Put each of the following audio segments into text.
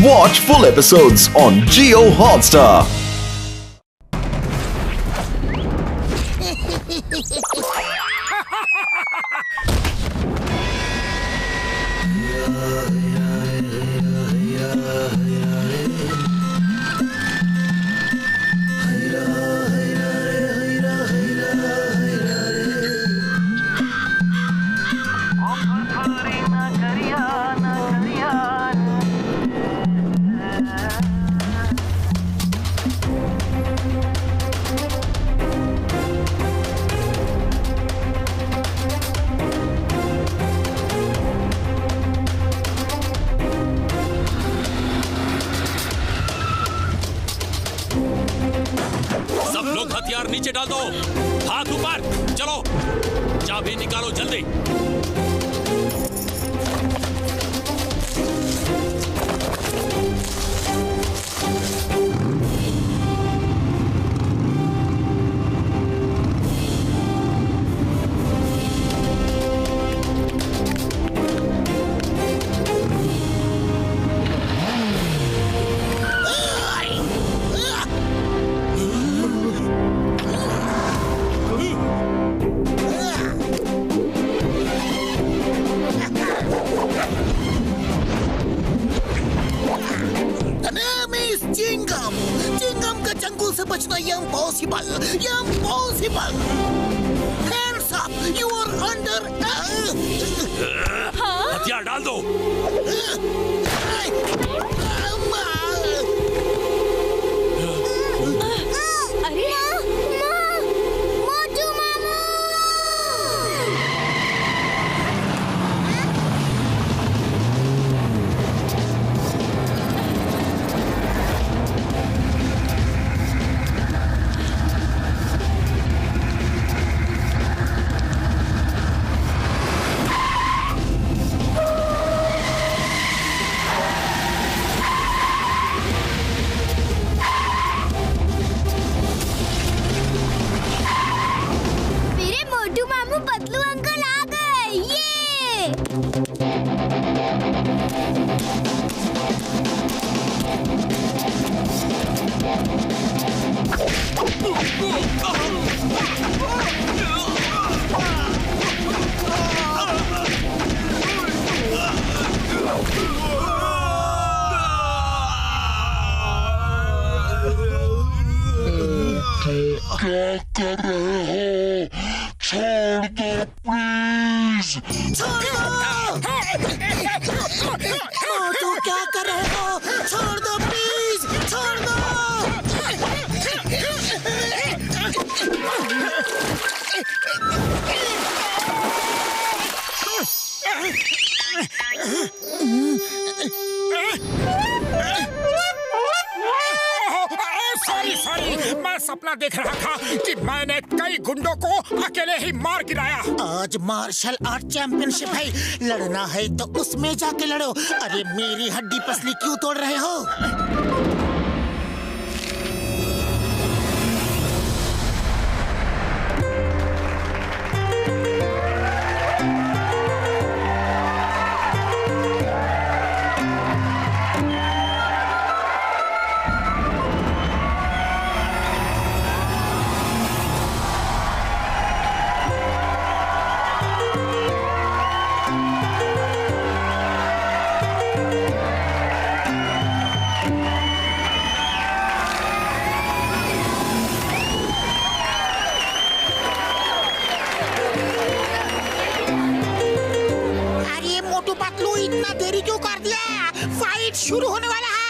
Watch full episodes on Jio Hotstar. सब लोग हथियार नीचे डाल दो, हाथ ऊपर, चलो चाबी निकालो जल्दी। चिंगम का जंगल से बचना impossible. Hands up, you are under। हथियार डाल दो। अरे मोटू मामू। पतलू अंकल आ गए। ये क्या कर रहे हो? छोड़ दो प्लीज। मोटू क्या कर रहे हो? छोड़ दो प्लीज, छोड़ दो। सॉरी, मैं सपना देख रहा था कि मैंने कई गुंडों को अकेले ही मार गिराया। आज मार्शल आर्ट चैंपियनशिप है, लड़ना है तो उसमें जाके लड़ो। अरे मेरी हड्डी पसली क्यों तोड़ रहे हो? इतना देरी क्यों कर दिया? फाइट शुरू होने वाला है।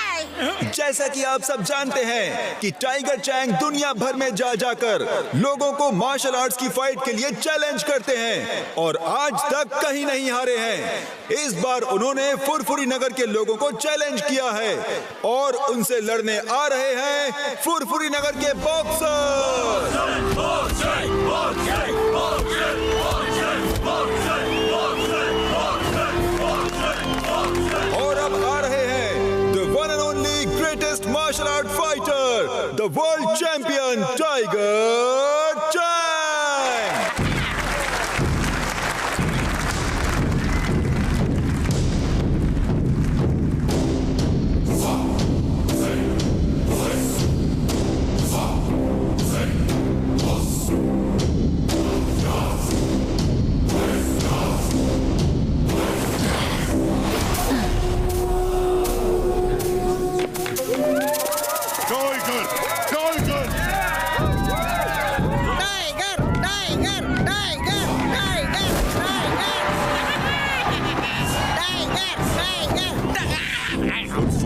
जैसा कि आप सब जानते हैं कि टाइगर चैंग दुनिया भर में जा जाकर लोगों को मार्शल आर्ट्स की फाइट के लिए चैलेंज करते हैं और आज तक कहीं नहीं हारे हैं। इस बार उन्होंने फुरफुरी नगर के लोगों को चैलेंज किया है और उनसे लड़ने आ रहे हैं फुरफुरी नगर के बॉक्सर। और अब आ रहे हैं the one and only greatest martial art fighter, the world champion tiger Chang.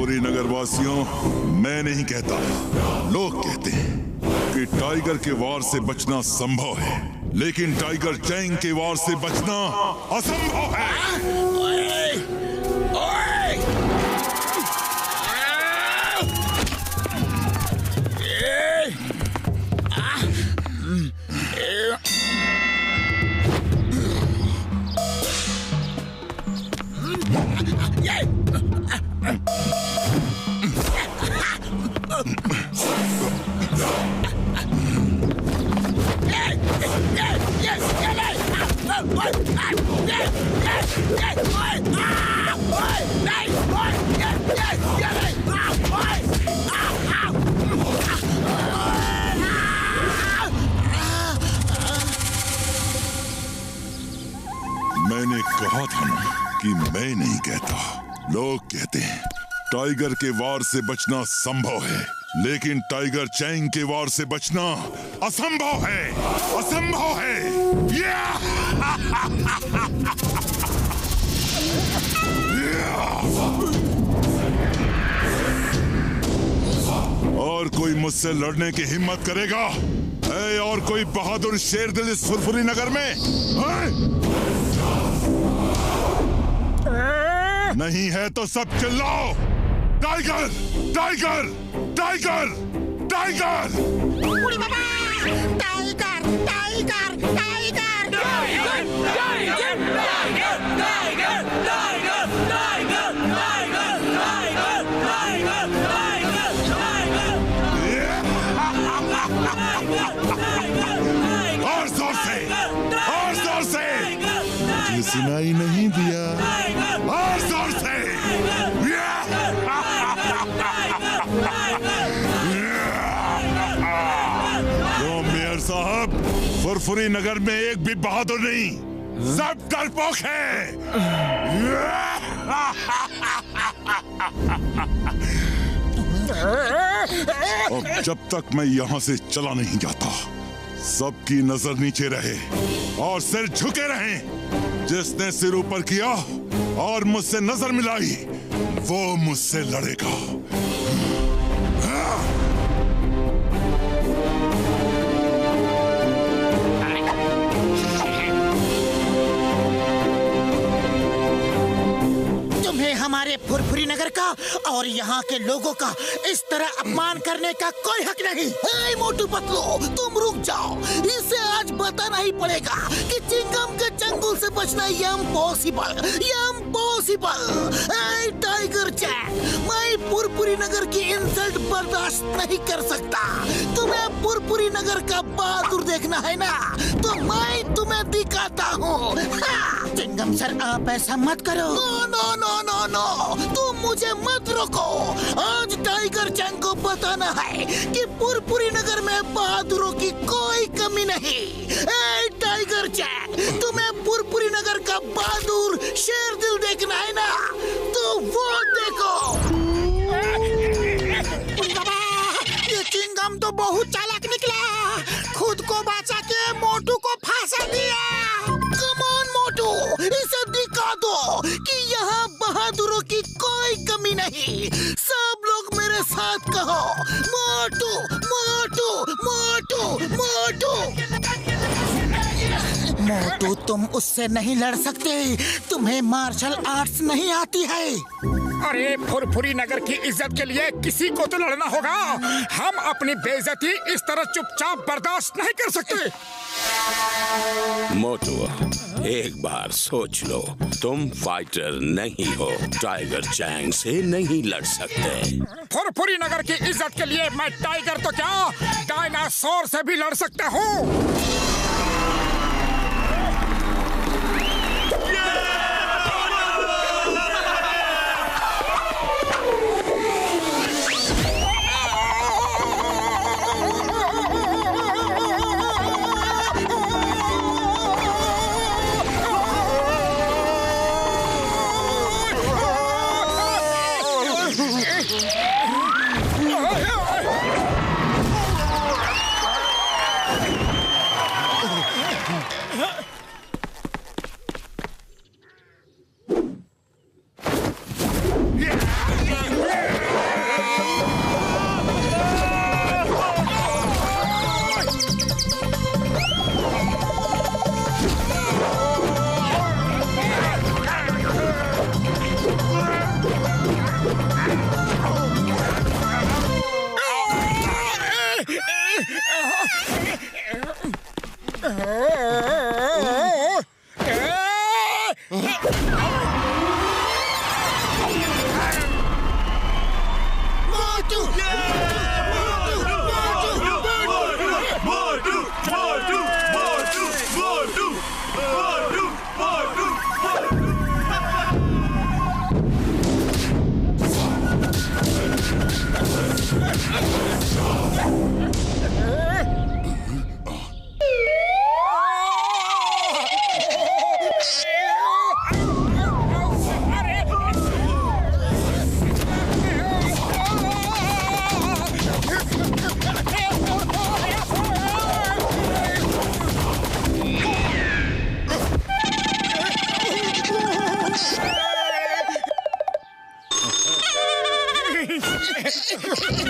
Phurphuri Nagar वासियों, मैं नहीं कहता, लोग कहते हैं कि टाइगर के वार से बचना संभव है, लेकिन टाइगर चैंग के वार से बचना असंभव है। मैंने कहा था ना कि मैं नहीं कहता, लोग कहते हैं टाइगर के वार से बचना संभव है, लेकिन टाइगर चैंग के वार से बचना असंभव है, असंभव है। और कोई मुझसे लड़ने की हिम्मत करेगा? है और कोई बहादुर शेर दिल इस फुरफुरी नगर में? नहीं है तो सब चिल्लाओ, टाइगर टाइगर टाइगर टाइगर! बुढ़ी बाबा! Tiger tiger tiger tiger tiger tiger tiger tiger tiger tiger tiger! और जोर से, और जोर से! मुझे सुनाई नहीं दिया, और जोर से! तो मेयर साहब, फुरफुरी नगर में एक भी बहादुर नहीं, सब डरपोक हैं। और जब तक मैं यहाँ से चला नहीं जाता, सबकी नजर नीचे रहे और सिर झुके रहें। जिसने सिर ऊपर किया और मुझसे नजर मिलाई, वो मुझसे लड़ेगा। तुम्हें हमारे फुरफुरी नगर का और यहाँ के लोगों का इस तरह अपमान करने का कोई हक नहीं। हे मोटू पतलू, तुम रुक जाओ। इसे आज बताना ही पड़ेगा कि चिंगम के चंगुल से बचना इम्पॉसिबल, इम्पॉसिबल। हे टाइगर चैंग, मैं फुरफुरी नगर की इंसल्ट बर्दाश्त नहीं कर सकता। तुम्हें फुरफुरी नगर का बहादुर देखना है ना, तो मैं तुम्हें दिखाता हूँ। चिंगम सर, आप ऐसा मत करो। नो नो नो नो, तुम मुझे मत रोको। आज टाइगर चैंग को बताना है कि फुरफुरी नगर में बहादुरों की कोई कमी नहीं। ए टाइगर चैंग, तुम्हें फुरफुरी नगर का बहादुर शेर दिल देखना है ना, तो वो देखो। ये चिंगम तो बहुत चालाक निकला, खुद को बचा के मोटू को फांसा दिया। कम ऑन मोटू, इसे दिखा दो कि यहाँ बहादुरों की कोई कमी नहीं। सब लोग मेरे साथ कहो, मोटू मोटू मोटू मोटू। मोटू, तुम उससे नहीं लड़ सकते, तुम्हें मार्शल आर्ट्स नहीं आती है। अरे फुरफुरी नगर की इज्जत के लिए किसी को तो लड़ना होगा। हम अपनी बेइज्जती इस तरह चुपचाप बर्दाश्त नहीं कर सकते। मोटू, एक बार सोच लो, तुम फाइटर नहीं हो, टाइगर चैंग से नहीं लड़ सकते। फुरफुरी नगर की इज्जत के लिए मैं टाइगर तो क्या, डायनासोर से भी लड़ सकता हूँ।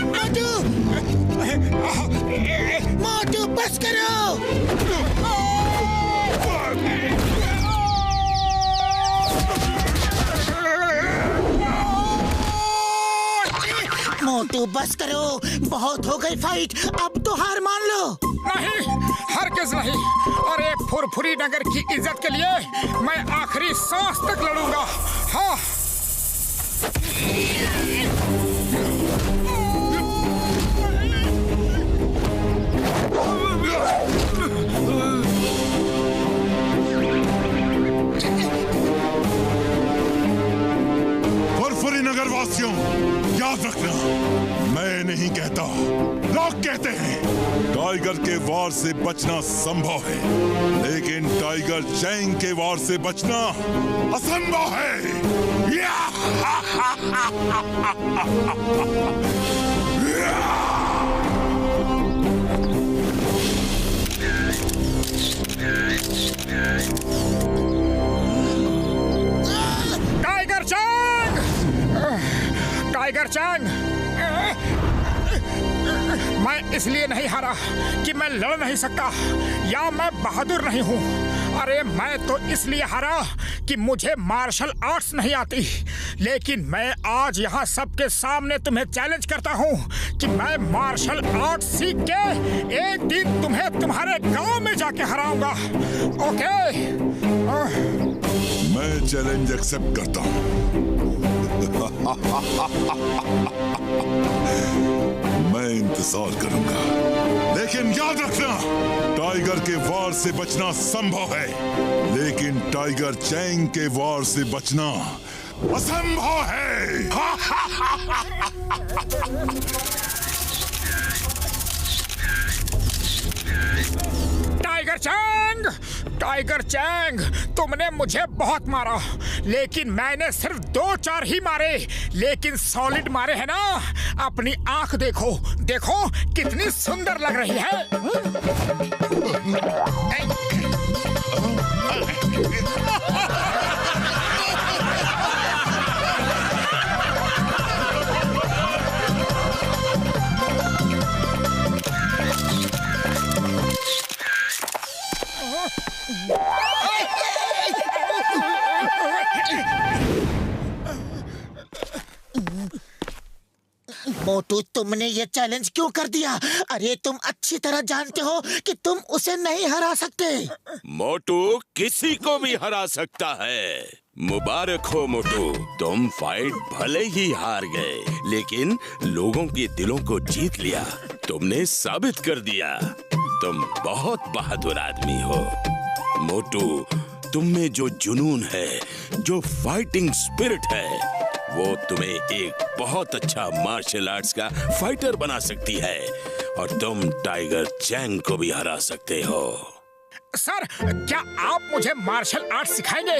मोटू मोटू बस करो। मोटू बस करो, बहुत हो गई फाइट, अब तो हार मान लो। नहीं, हरगिज़ नहीं। और ये फुरफुरी नगर की इज्जत के लिए मैं आखिरी सांस तक लड़ूंगा। हाँ। फुरफुरी नगर वासियों, याद रखना, मैं नहीं कहता, लोग कहते हैं टाइगर के वार से बचना संभव है, लेकिन टाइगर चैंग के वार से बचना असंभव है। Tiger Chang! Tiger Chang! मैं इसलिए नहीं हारा कि मैं लड़ नहीं सकता या मैं बहादुर नहीं हूँ। अरे मैं तो इसलिए हारा कि मुझे मार्शल आर्ट्स नहीं आती। लेकिन मैं आज यहाँ सबके सामने तुम्हें चैलेंज करता हूँ कि मैं मार्शल आर्ट्स सीख के एक दिन तुम्हें तुम्हारे गांव में जाके हराऊंगा। ओके? मैं चैलेंज एक्सेप्ट करता हूँ। मैं इंतजार करूंगा, लेकिन याद रखना, टाइगर के वार से बचना संभव है, लेकिन टाइगर चैंग के वार से बचना असंभव है। Tiger Chang! टाइगर चैंग, तुमने मुझे बहुत मारा, लेकिन मैंने सिर्फ 2-4 ही मारे, लेकिन सॉलिड मारे हैं ना। अपनी आंख देखो, देखो कितनी सुंदर लग रही है। मोटू, तुमने ये चैलेंज क्यों कर दिया? अरे तुम अच्छी तरह जानते हो कि तुम उसे नहीं हरा सकते। मोटू किसी को भी हरा सकता है। मुबारक हो मोटू, तुम फाइट भले ही हार गए, लेकिन लोगों के दिलों को जीत लिया। तुमने साबित कर दिया तुम बहुत बहादुर आदमी हो। मोटू, तुम में जो जुनून है, जो फाइटिंग स्पिरिट है, वो तुम्हें एक बहुत अच्छा मार्शल आर्ट्स का फाइटर बना सकती है, और तुम टाइगर चैंग को भी हरा सकते हो। सर, क्या आप मुझे मार्शल आर्ट सिखाएंगे?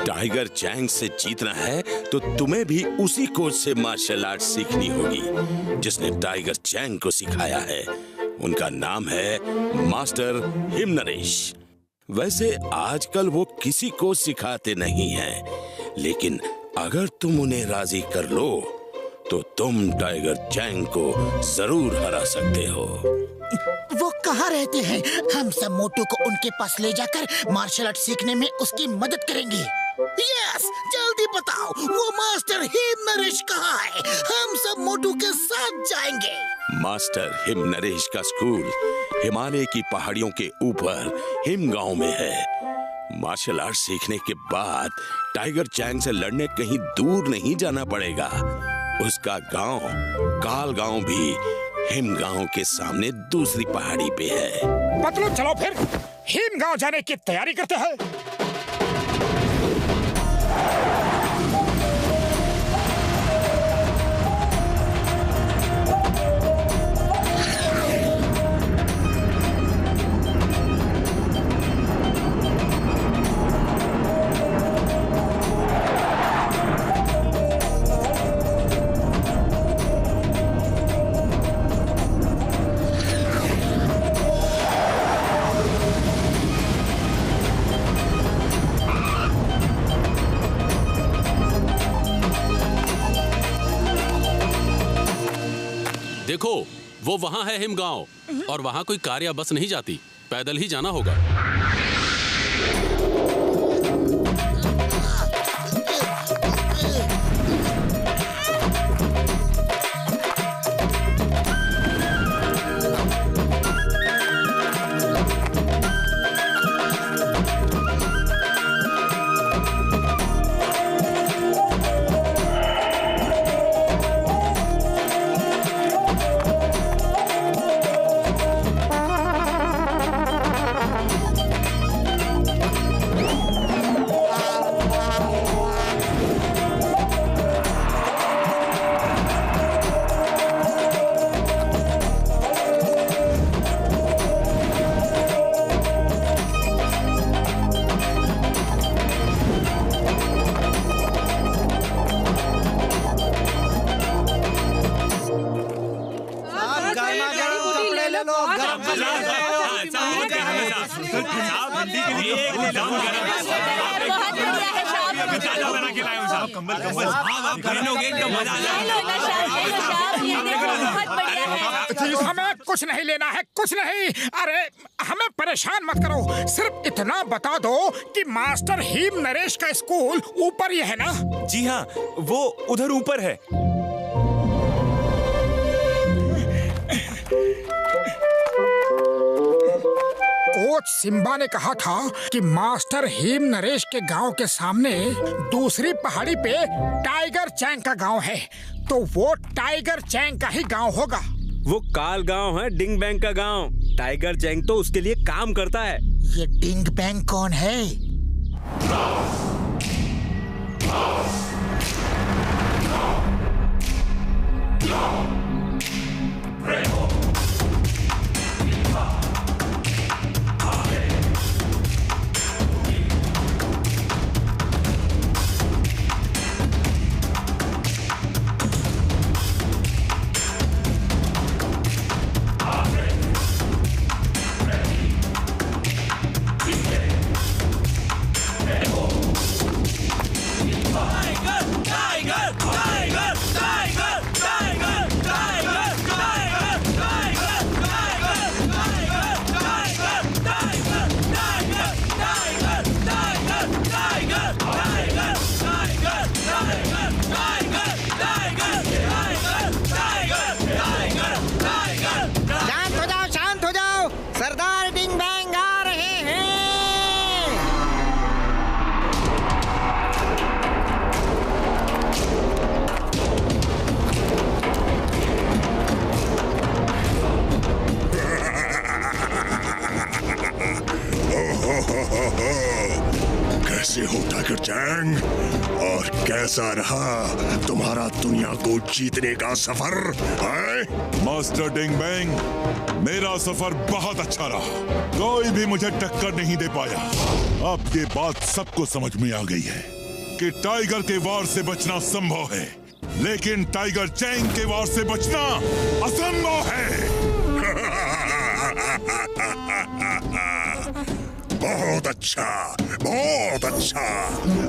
टाइगर चैंग से जीतना है तो तुम्हें भी उसी कोच से मार्शल आर्ट सीखनी होगी जिसने टाइगर चैंग को सिखाया है। उनका नाम है मास्टर हिमनरेश। वैसे आजकल वो किसी को सिखाते नहीं हैं, लेकिन अगर तुम उन्हें राजी कर लो तो तुम टाइगर चैंग को जरूर हरा सकते हो। वो कहाँ रहते हैं? हम सब मोटू को उनके पास ले जाकर मार्शल आर्ट सीखने में उसकी मदद करेंगे। यस, जल्दी बताओ वो मास्टर हिम नरेश कहाँ है? हम सब मोटू के साथ जाएंगे। मास्टर हिम नरेश का स्कूल हिमालय की पहाड़ियों के ऊपर हिम गांव में है। मार्शल आर्ट सीखने के बाद टाइगर चैंग से लड़ने कहीं दूर नहीं जाना पड़ेगा। उसका गांव काल गांव भी हिम गांव के सामने दूसरी पहाड़ी पे है। पतलू चलो फिर हिम गांव जाने की तैयारी करते हैं। देखो वो वहाँ है हिमगांव, और वहाँ कोई कार या बस नहीं जाती, पैदल ही जाना होगा। हमें कुछ नहीं लेना है, कुछ नहीं। अरे हमें परेशान मत करो, सिर्फ इतना बता दो कि मास्टर हिम नरेश का स्कूल ऊपर ही है ना? जी हाँ, वो उधर ऊपर है। कोच सिम्बा ने कहा था कि मास्टर हिम नरेश के गांव के सामने दूसरी पहाड़ी पे टाइगर चैंग का गांव है, तो वो टाइगर चैंग का ही गांव होगा। वो काल गांव है, डिंग बैंग का गांव। टाइगर चैंग तो उसके लिए काम करता है। ये डिंग बैंग कौन है? शांत हो जाओ, सरदार डिंग बैंग आ रहे हैं। कैसे हो टाइगर चैंग, और कैसा रहा तुम्हारा दुनिया को जीतने का सफर है? मास्टर डिंग बैंग, मेरा सफर बहुत अच्छा रहा। कोई भी मुझे टक्कर नहीं दे पाया। अब ये बात सबको समझ में आ गई है कि टाइगर के वार से बचना संभव है, लेकिन टाइगर चैंग के वार से बचना असंभव है। बहुत अच्छा, बहुत अच्छा।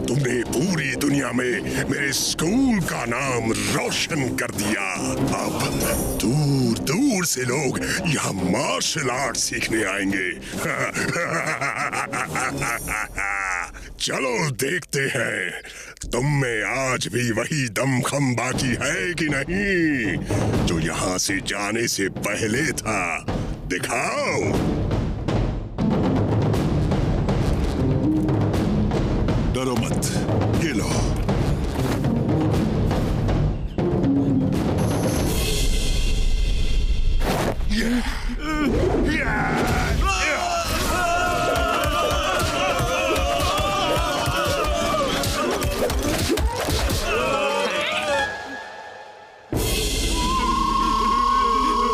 तुमने पूरी दुनिया में मेरे स्कूल का नाम रोशन कर दिया। अब दूर दूर से लोग यहाँ मार्शल आर्ट सीखने आएंगे। चलो देखते हैं तुम में आज भी वही दमखम बाकी है कि नहीं जो यहाँ से जाने से पहले था। दिखाओ। डरो मत, ये लो।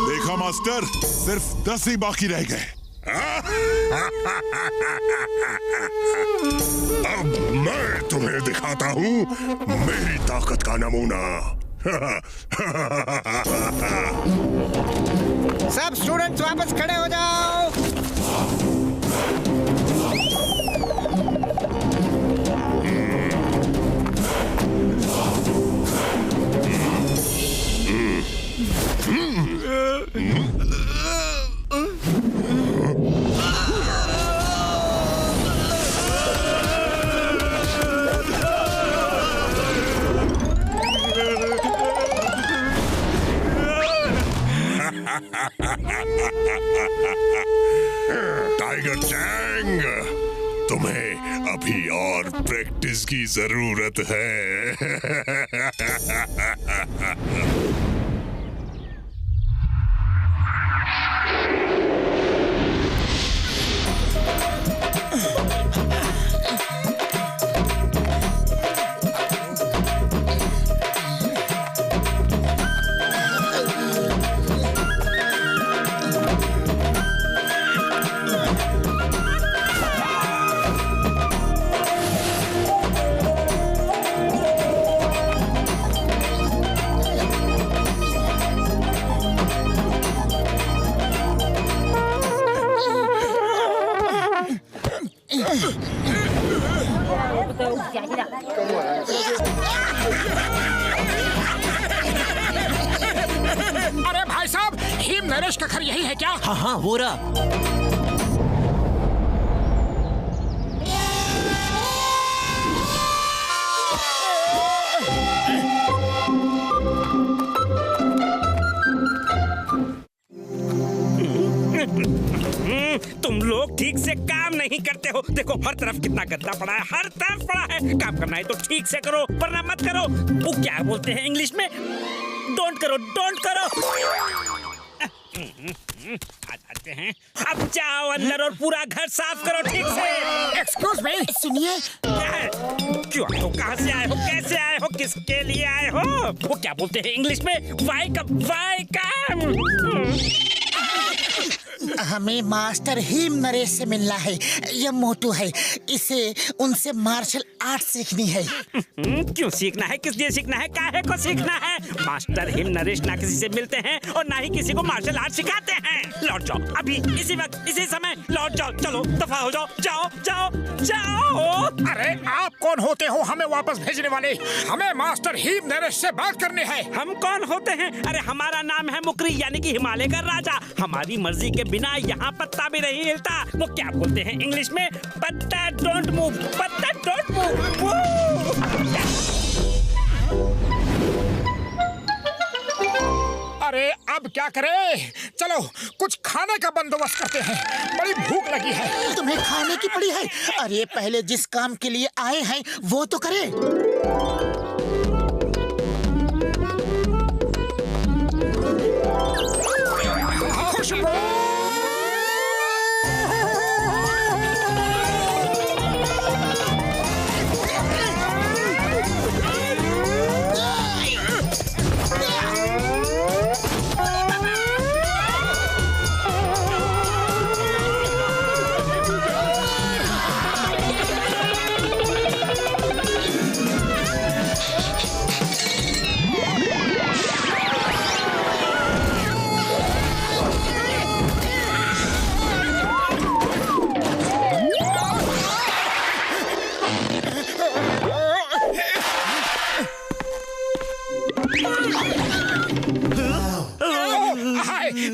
देखा मास्टर, सिर्फ 10 ही बाकी रह गए। अब मैं तुम्हें दिखाता हूँ मेरी ताकत का नमूना। सब स्टूडेंट्स वापस खड़े हो जाओ। टाइगर चैंग, तुम्हें अभी और प्रैक्टिस की जरूरत है। अरे भाई साहब, हिम नरेश का घर यही है क्या? हाँ हाँ, वो रहा। तुम लोग ठीक से काम नहीं करते हो। देखो हर तरफ कितना गंदा पड़ा है, हर तरफ पड़ा है। काम करना है तो ठीक से करो, वरना मत करो। वो क्या बोलते हैं इंग्लिश में? डोंट करो, डोंट करो। आ जाते हैं। अब जाओ अंदर और पूरा घर साफ करो ठीक से। एक्सक्यूज मी, सुनिए। क्यों आए हो, कहाँ से आए हो, कैसे आए हो, किसके लिए आए हो? वो क्या बोलते हैं इंग्लिश में? Welcome, welcome. हमें मास्टर हिम नरेश से मिलना है। यह मोटू है, इसे उनसे मार्शल आर्ट सीखनी है। क्यों सीखना है, किस लिए सीखना है, काहे को सीखना है? मास्टर हिम नरेश ना किसी से मिलते हैं और ना ही किसी को मार्शल आर्ट सिखाते हैं। लौट जाओ अभी, इसी वक्त, इसी समय लौट जाओ। चलो दफा हो जाओ, जाओ जाओ जाओ। अरे आप कौन होते हो हमें वापस भेजने वाले? हमें मास्टर हिम नरेश से बात करनी है। हम कौन होते हैं? अरे हमारा नाम है मुकरी, यानी कि हिमालय का राजा। हमारी मर्जी के बिना यहाँ पत्ता भी नहीं हिलता। वो क्या बोलते हैं इंग्लिश में? पत्ता डोंट मूव, पत्ता डोंट मूव। अरे अब क्या करें? चलो कुछ खाने का बंदोबस्त करते हैं, बड़ी भूख लगी है। तुम्हें खाने की पड़ी है? अरे पहले जिस काम के लिए आए हैं वो तो करें।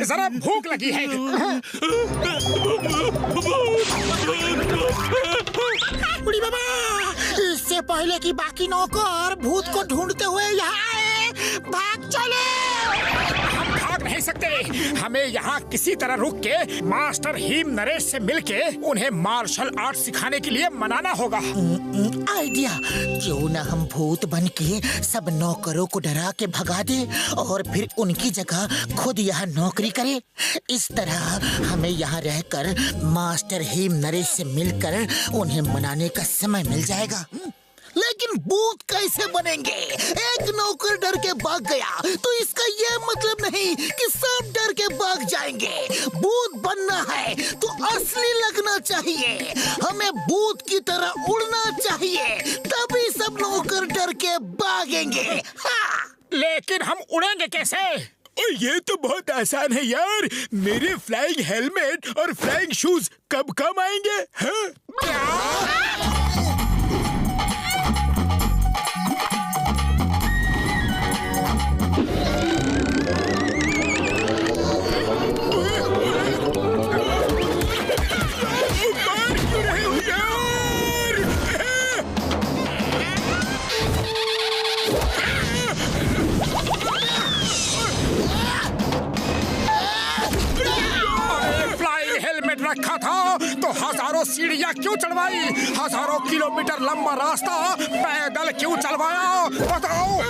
जरा भूख लगी है। बुढ़ी बाबा पहले कि बाकी नौकर भूत को ढूंढते हुए यहाँ आए। भाग चले। हम भाग नहीं सकते। हमें यहाँ किसी तरह रुक के मास्टर हिम नरेश से मिलके उन्हें मार्शल आर्ट सिखाने के लिए मनाना होगा। आइडिया, क्यों ना हम भूत बन के सब नौकरों को डरा के भगा दे और फिर उनकी जगह खुद यहाँ नौकरी करे। इस तरह हमें यहाँ रहकर मास्टर हिम नरेश से मिलकर उन्हें मनाने का समय मिल जाएगा। लेकिन भूत कैसे बनेंगे? एक नौकर डर के भाग गया तो इसका ये मतलब नहीं कि सब डर के भाग जाएंगे। भूत बनना है तो असली लगना चाहिए। हमें भूत की तरह उड़ना चाहिए, तभी सब नौकर डर के भागेंगे। हाँ। लेकिन हम उड़ेंगे कैसे? ये तो बहुत आसान है यार। मेरे फ्लाइंग हेलमेट और फ्लाइंग शूज कब काम आएंगे? हाँ? रखा था तो हजारों सीढ़ियाँ क्यों चढ़वाई? हजारों किलोमीटर लंबा रास्ता पैदल क्यों चलवाया? बताओ।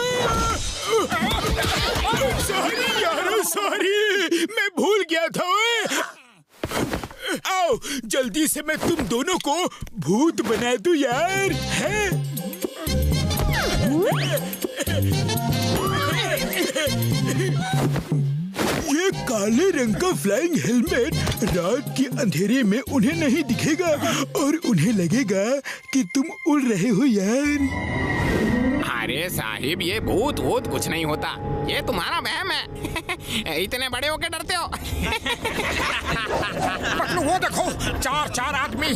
सॉरी यार, सॉरी, मैं भूल गया था। आओ जल्दी से मैं तुम दोनों को भूत बना दूं यार। है? ये काले रंग का फ्लाइंग हेलमेट रात के अंधेरे में उन्हें नहीं दिखेगा और उन्हें लगेगा कि तुम उड़ रहे हो यार। अरे साहिब, ये भूत वूत कुछ नहीं होता, ये तुम्हारा वहम है। इतने बड़े होके डरते हो। पटलू वो देखो, चार आदमी।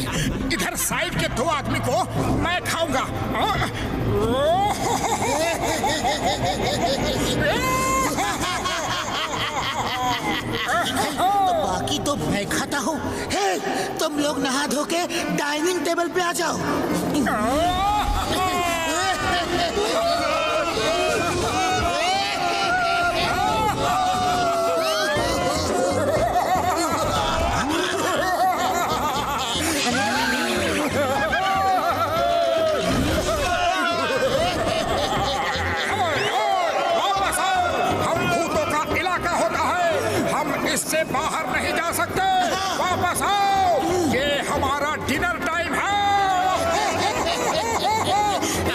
इधर साइड के 2 आदमी को मैं खाऊंगा। तो बाकी तो मैं खाता हूँ। हे, तुम लोग नहा धो के डाइनिंग टेबल पे आ जाओ। इससे बाहर नहीं जा सकते। वापस आओ, ये हमारा डिनर टाइम है।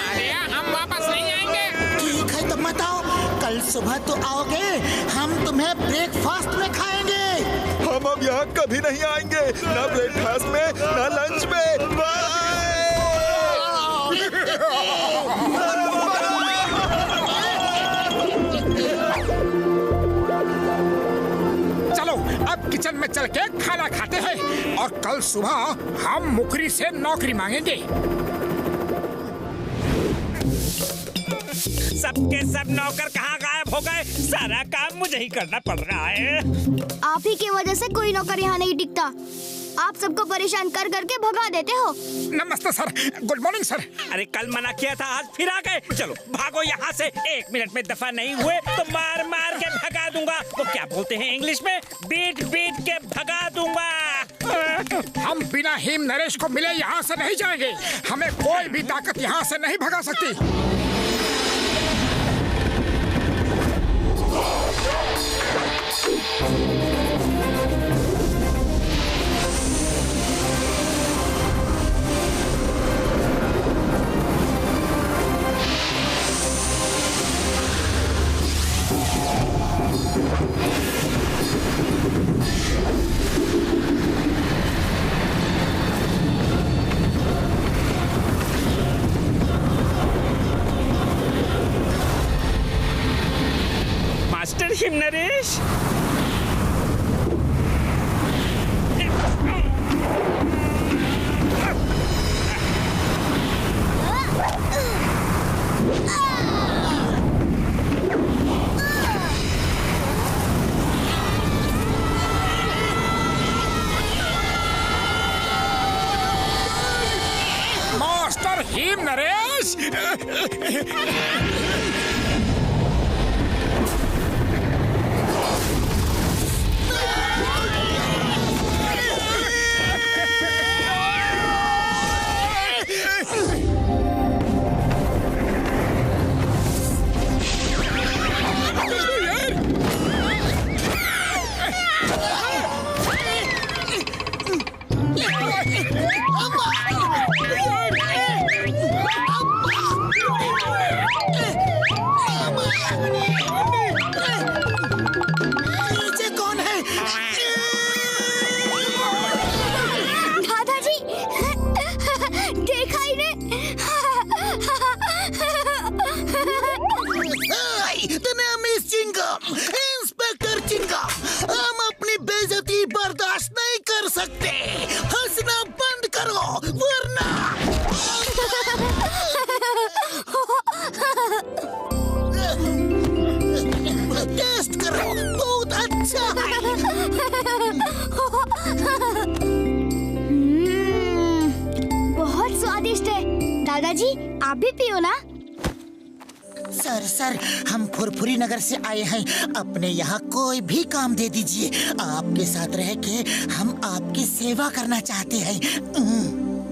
अरे हम वापस नहीं आएंगे। ठीक है तो मत आओ, कल सुबह तो आओगे, हम तुम्हें ब्रेकफास्ट में खाएंगे। हम अब यहाँ कभी नहीं आएंगे, ना ब्रेकफास्ट में ना लंच में। बाय। अब किचन में चल के खाना खाते हैं और कल सुबह हम मुखरी से नौकरी मांगेंगे। सबके सब नौकर कहाँ गायब हो गए? सारा काम मुझे ही करना पड़ रहा है। आप ही की वजह से कोई नौकर यहाँ नहीं टिकता। आप सबको परेशान कर करके भगा देते हो। नमस्ते सर, गुड मॉर्निंग सर। अरे कल मना किया था, आज फिर आ गए। चलो भागो यहाँ से। 1 मिनट में दफा नहीं हुए तो मार मार के भगा दूंगा। वो क्या बोलते हैं इंग्लिश में? बीट बीट के भगा दूंगा। हम बिना हिम नरेश को मिले यहाँ से नहीं जाएंगे। हमें कोई भी ताकत यहाँ से नहीं भगा सकती। Master Him Naresh, master Him Naresh, miss Chingum, inspector Chingum, हम अपनी बेइज्जती बर्दाश्त नहीं कर सकते। हंसना बंद करो वरना टेस्ट करो, बहुत अच्छा है। बहुत स्वादिष्ट है। दादाजी आप भी पियो ना। सर हम फुरफुरी नगर से आए हैं। अपने यहाँ कोई भी काम दे दीजिए। आपके साथ रह के हम आपकी सेवा करना चाहते हैं।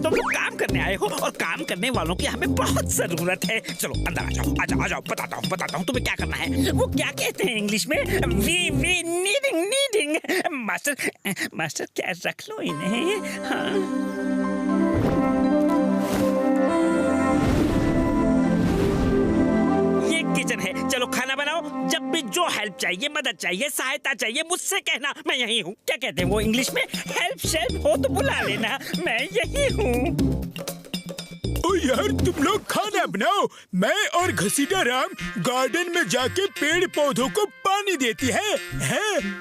तुम लोग काम करने आए हो और काम करने वालों की हमें बहुत जरूरत है। चलो अंदर आ जाओ, बताता हूँ तुम्हें क्या करना है। वो क्या कहते हैं इंग्लिश में? We needing. मास्टर क्या रख लो इन्हें। हाँ किचन है, चलो खाना बनाओ। जब भी जो हेल्प चाहिए, मदद चाहिए, सहायता चाहिए, मुझसे कहना, मैं यही हूँ। क्या कहते हैं वो इंग्लिश में? हेल्प शेल्प हो तो बुला लेना, मैं यही हूँ। ओ यार तुम लोग खाना बनाओ, मैं और घसीटा राम गार्डन में जाके पेड़ पौधों को पानी देती है।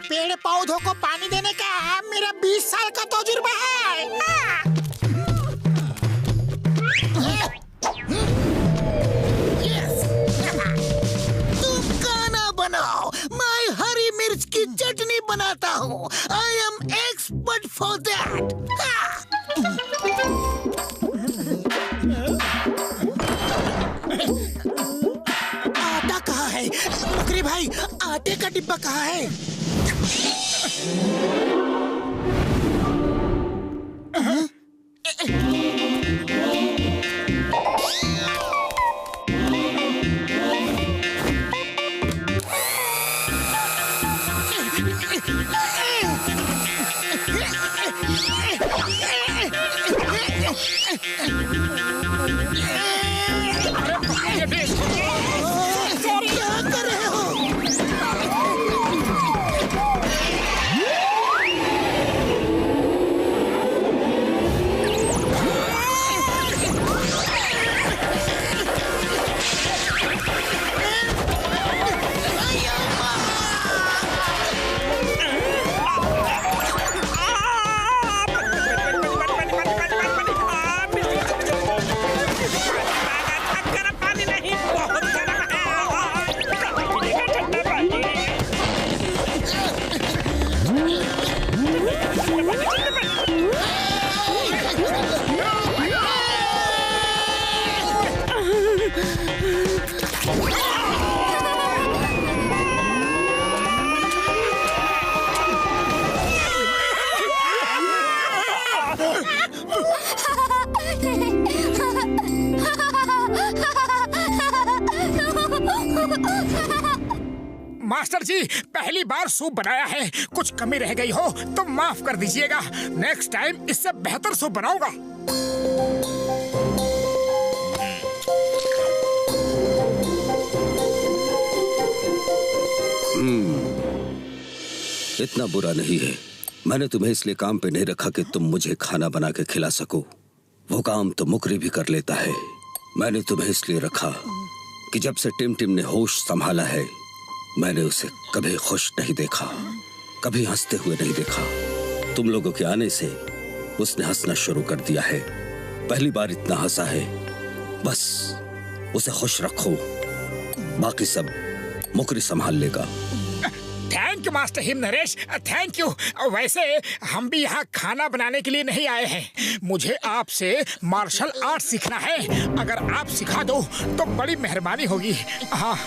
पेड़ पौधों को पानी देने का मेरा 20 साल का तजुर्बा है। बनाओ, मैं हरी मिर्च की चटनी बनाता हूँ। I am expert for that. आटा कहाँ है? बकरी भाई, आटे का डिब्बा कहाँ है? मास्टर जी, पहली बार सूप बनाया है, कुछ कमी रह गई हो तो माफ कर दीजिएगा। नेक्स्ट टाइम इससे बेहतर सूप बनाऊंगा। इतना बुरा नहीं है। मैंने तुम्हें इसलिए काम पे नहीं रखा कि तुम मुझे खाना बना के खिला सको। वो काम तो मुकरी भी कर लेता है। मैंने तुम्हें इसलिए रखा कि जब से टिम ने होश संभाला है, मैंने उसे कभी खुश नहीं देखा, कभी हंसते हुए नहीं देखा। तुम लोगों के आने से उसने हंसना शुरू कर दिया है। पहली बार इतना हंसा है। बस उसे खुश रखो, बाकी सब मुकरी संभाल लेगा। Thank you master Him Naresh, thank you. वैसे हम भी यहाँ खाना बनाने के लिए नहीं आए हैं। मुझे आपसे मार्शल आर्ट सीखना है। अगर आप सिखा दो तो बड़ी मेहरबानी होगी। हाँ,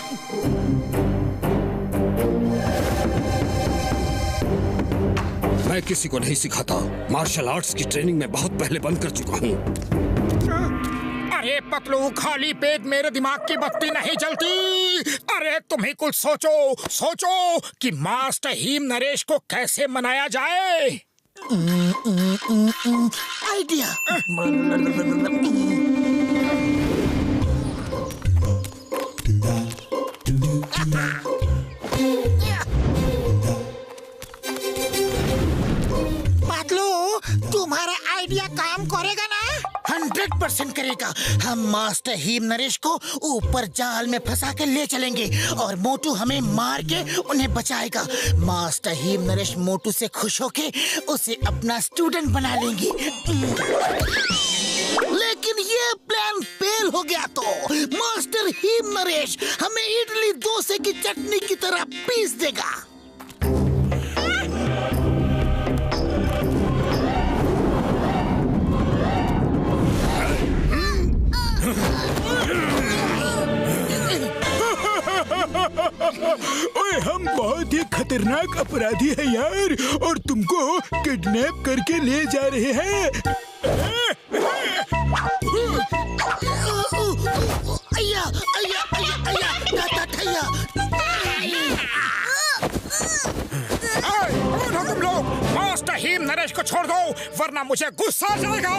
मैं किसी को नहीं सिखाता। मार्शल आर्ट्स की ट्रेनिंग में बहुत पहले बंद कर चुका हूँ। अरे पतलू, खाली पेट मेरे दिमाग की बत्ती नहीं जलती। अरे तुम ही कुछ सोचो कि मास्टर हिम नरेश को कैसे मनाया जाए। आइडिया। पतलू, तुम्हारा आइडिया काम करेगा ना? 100% करेगा। हम मास्टर हीम नरेश को ऊपर जाल में फंसा के ले चलेंगे और मोटू हमें मार के उन्हें बचाएगा। मास्टर हीम नरेश मोटू से खुश होके उसे अपना स्टूडेंट बना लेंगे। लेकिन ये प्लान फेल हो गया तो मास्टर हीम नरेश हमें इडली डोसे की चटनी की तरह पीस देगा। ओए हम बहुत ही खतरनाक अपराधी हैं यार, और तुमको किडनैप करके ले जा रहे हैं। अय्या अय्या अय्या अय्या दादा थैया। कौन हो तुम लोग? मास्टर हीम नरेश को छोड़ दो वरना मुझे गुस्सा आ जाएगा।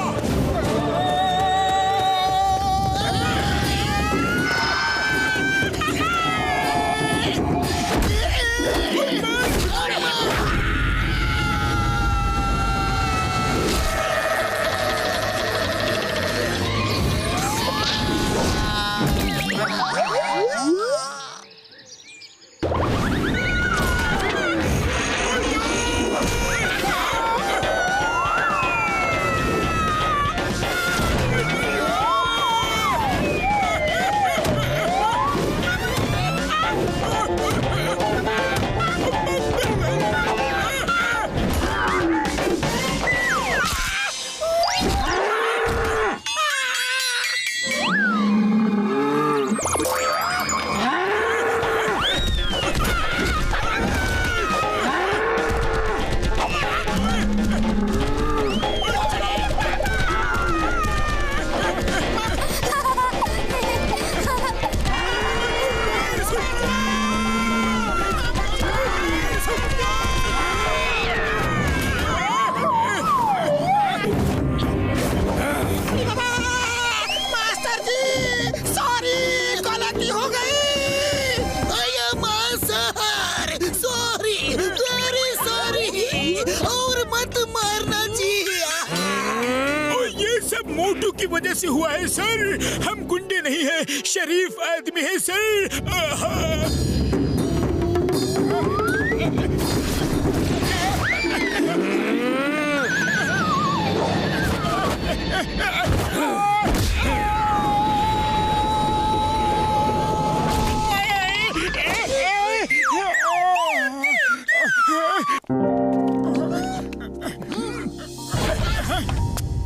मोटू की वजह से हुआ है सर। हम गुंडे नहीं हैं, शरीफ आदमी है सर।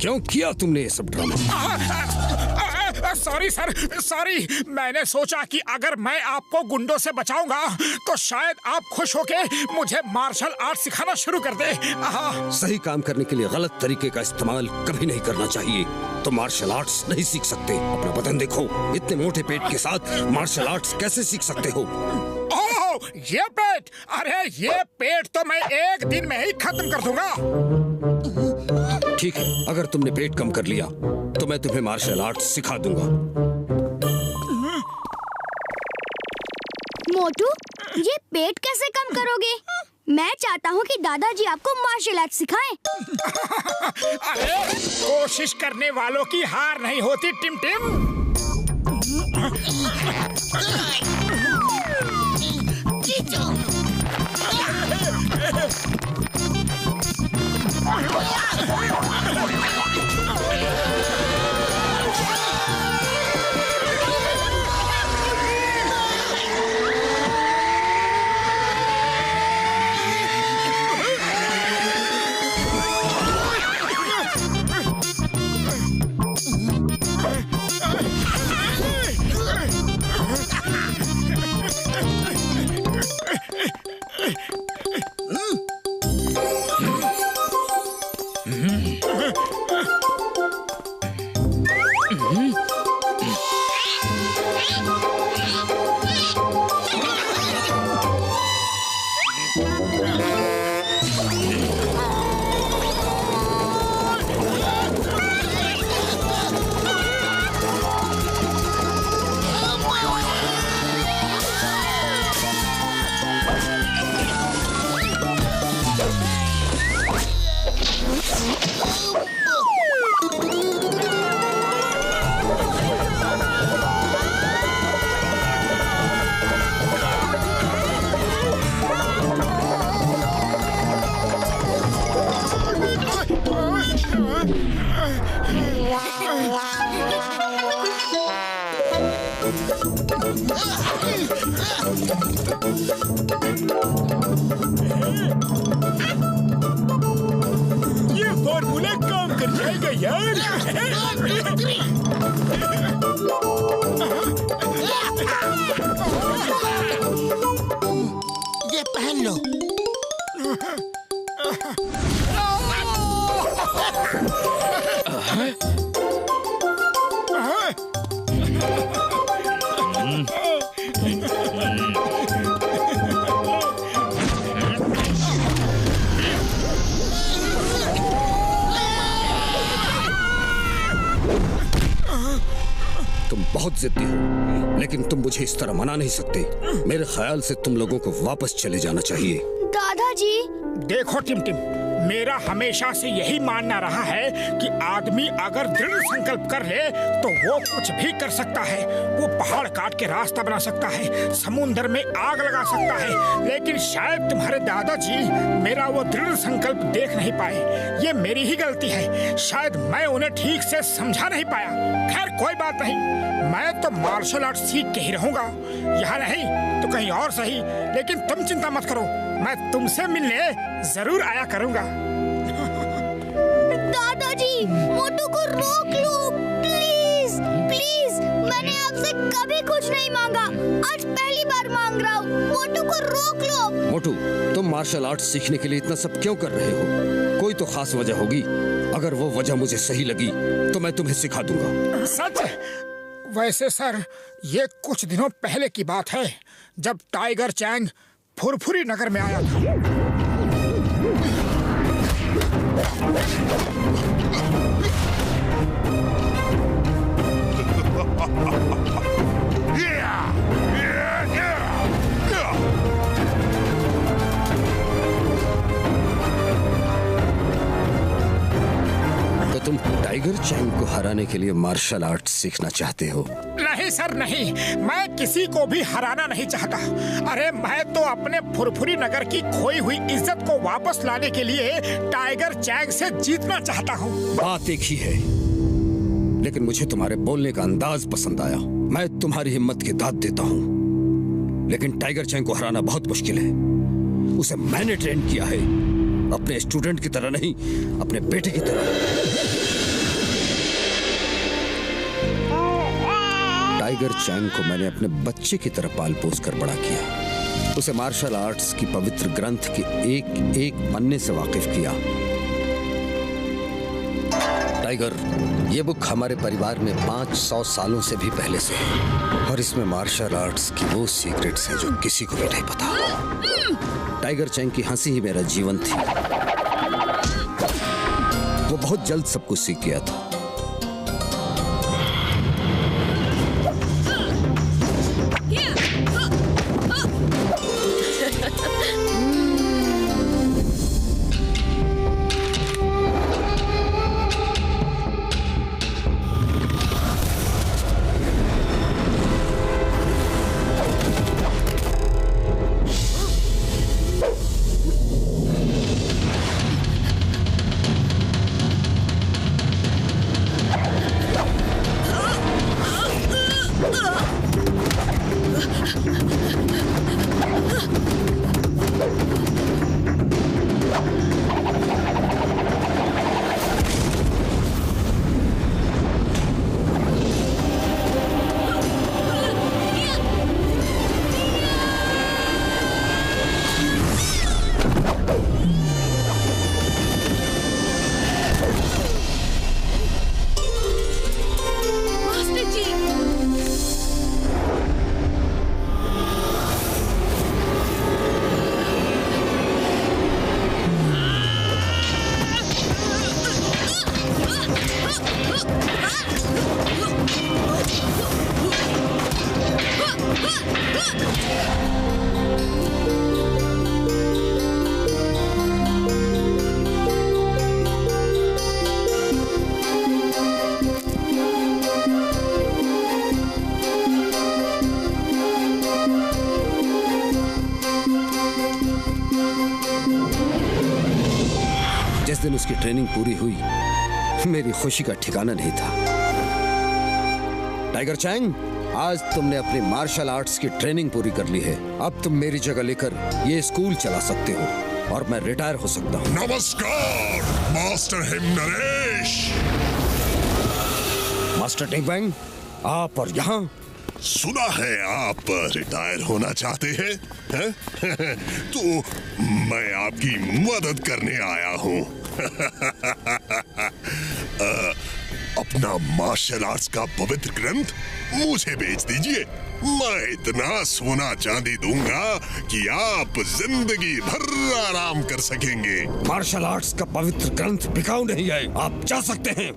क्यों किया तुमने ये सब ड्रामा? Sorry sir, sorry. मैंने सोचा कि अगर मैं आपको गुंडों से बचाऊंगा तो शायद आप खुश होके मुझे मार्शल आर्ट सिखाना शुरू कर दे। सही काम करने के लिए गलत तरीके का इस्तेमाल कभी नहीं करना चाहिए। तो मार्शल आर्ट्स नहीं सीख सकते। अपना बदन देखो, इतने मोटे पेट के साथ मार्शल आर्ट्स कैसे सीख सकते हो? ओह, ये पेट! अरे ये पेट तो मैं एक दिन में ही खत्म कर दूंगा। ठीक है, अगर तुमने पेट कम कर लिया तो मैं तुम्हें मार्शल आर्ट्स सिखा दूंगा। मोटू, ये पेट कैसे कम करोगे? मैं चाहता हूँ कि दादाजी आपको मार्शल आर्ट सिखाएं। अरे कोशिश करने वालों की हार नहीं होती टिम टिम। ये फॉर्मूला काम कर जाएगा यार। ये पहन लो। तुम बहुत जिद्दी हो, लेकिन तुम मुझे इस तरह मना नहीं सकते। मेरे ख्याल से तुम लोगों को वापस चले जाना चाहिए। दादाजी, देखो टिमटिम, मेरा हमेशा से यही मानना रहा है कि आदमी अगर दृढ़ संकल्प कर ले तो वो कुछ भी कर सकता है। वो पहाड़ काट के रास्ता बना सकता है, समुद्र में आग लगा सकता है, लेकिन शायद तुम्हारे दादाजी मेरा वो दृढ़ संकल्प देख नहीं पाए। ये मेरी ही गलती है, शायद मैं उन्हें ठीक से समझा नहीं पाया। खैर कोई बात नहीं, मैं तो मार्शल आर्ट सीख के ही रहूंगा। यहाँ नहीं तो कहीं और सही, लेकिन तुम चिंता मत करो, मैं तुमसे मिलने जरूर आया करूंगा। दादाजी, मोटू को रोक लो प्लीज प्लीज। मैंने आपसे कभी कुछ नहीं मांगा, आज पहली बार मांग रहा हूँ। मोटू को रोक लो। मोटू, तुम मार्शल आर्ट सीखने के लिए इतना सब क्यों कर रहे हो? कोई तो खास वजह होगी। अगर वो वजह मुझे सही लगी तो मैं तुम्हें सिखा दूंगा। सच? वैसे सर, ये कुछ दिनों पहले की बात है, जब टाइगर चैंग फुरफुरी नगर में आया था। तो तुम टाइगर चैंग को हराने के लिए मार्शल आर्ट सीखना चाहते हो? नहीं सर नहीं, मैं किसी को भी हराना नहीं चाहता। अरे मैं तो अपने फुरफुरी नगर की खोई हुई इज्जत को वापस लाने के लिए टाइगर चैंग से जीतना चाहता हूँ। बात एक ही है, लेकिन मुझे तुम्हारे बोलने का अंदाज पसंद आया। मैं तुम्हारी हिम्मत की दाद देता हूँ, लेकिन टाइगर चैंग को हराना बहुत मुश्किल है। उसे मैंने ट्रेन किया है, अपने स्टूडेंट की तरह नहीं, अपने बेटे की तरह। टाइगर चैंग को मैंने अपने बच्चे की तरह पाल पोस कर बड़ा किया। उसे मार्शल आर्ट्स की पवित्र ग्रंथ के एक एक पन्ने से वाकिफ किया। टाइगर, ये बुक हमारे परिवार में 500 सालों से भी पहले से है, और इसमें मार्शल आर्ट्स की वो सीक्रेट्स हैं जो किसी को भी नहीं पता। टाइगर चैंग की हंसी ही मेरा जीवन थी। वो बहुत जल्द सब कुछ सीख गया था। जिस दिन उसकी ट्रेनिंग पूरी हुई, मेरी खुशी का ठिकाना नहीं था। टाइगर चैंग, आज तुमने अपनी मार्शल आर्ट्स की ट्रेनिंग पूरी कर ली है। अब तुम मेरी जगह लेकर ये स्कूल चला सकते हो और मैं रिटायर हो सकता हूँ। नमस्कार मास्टर हिम नरेश। मास्टर टिंग बैंग, आप और यहाँ सुना है आप रिटायर होना चाहते हैं, हैं? तो मैं आपकी मदद करने आया हूँ। अपना मार्शल आर्ट्स का पवित्र ग्रंथ मुझे बेच दीजिए। मैं इतना सोना चांदी दूंगा कि आप जिंदगी भर आराम कर सकेंगे। मार्शल आर्ट्स का पवित्र ग्रंथ बिकाऊ नहीं है, आप जा सकते हैं।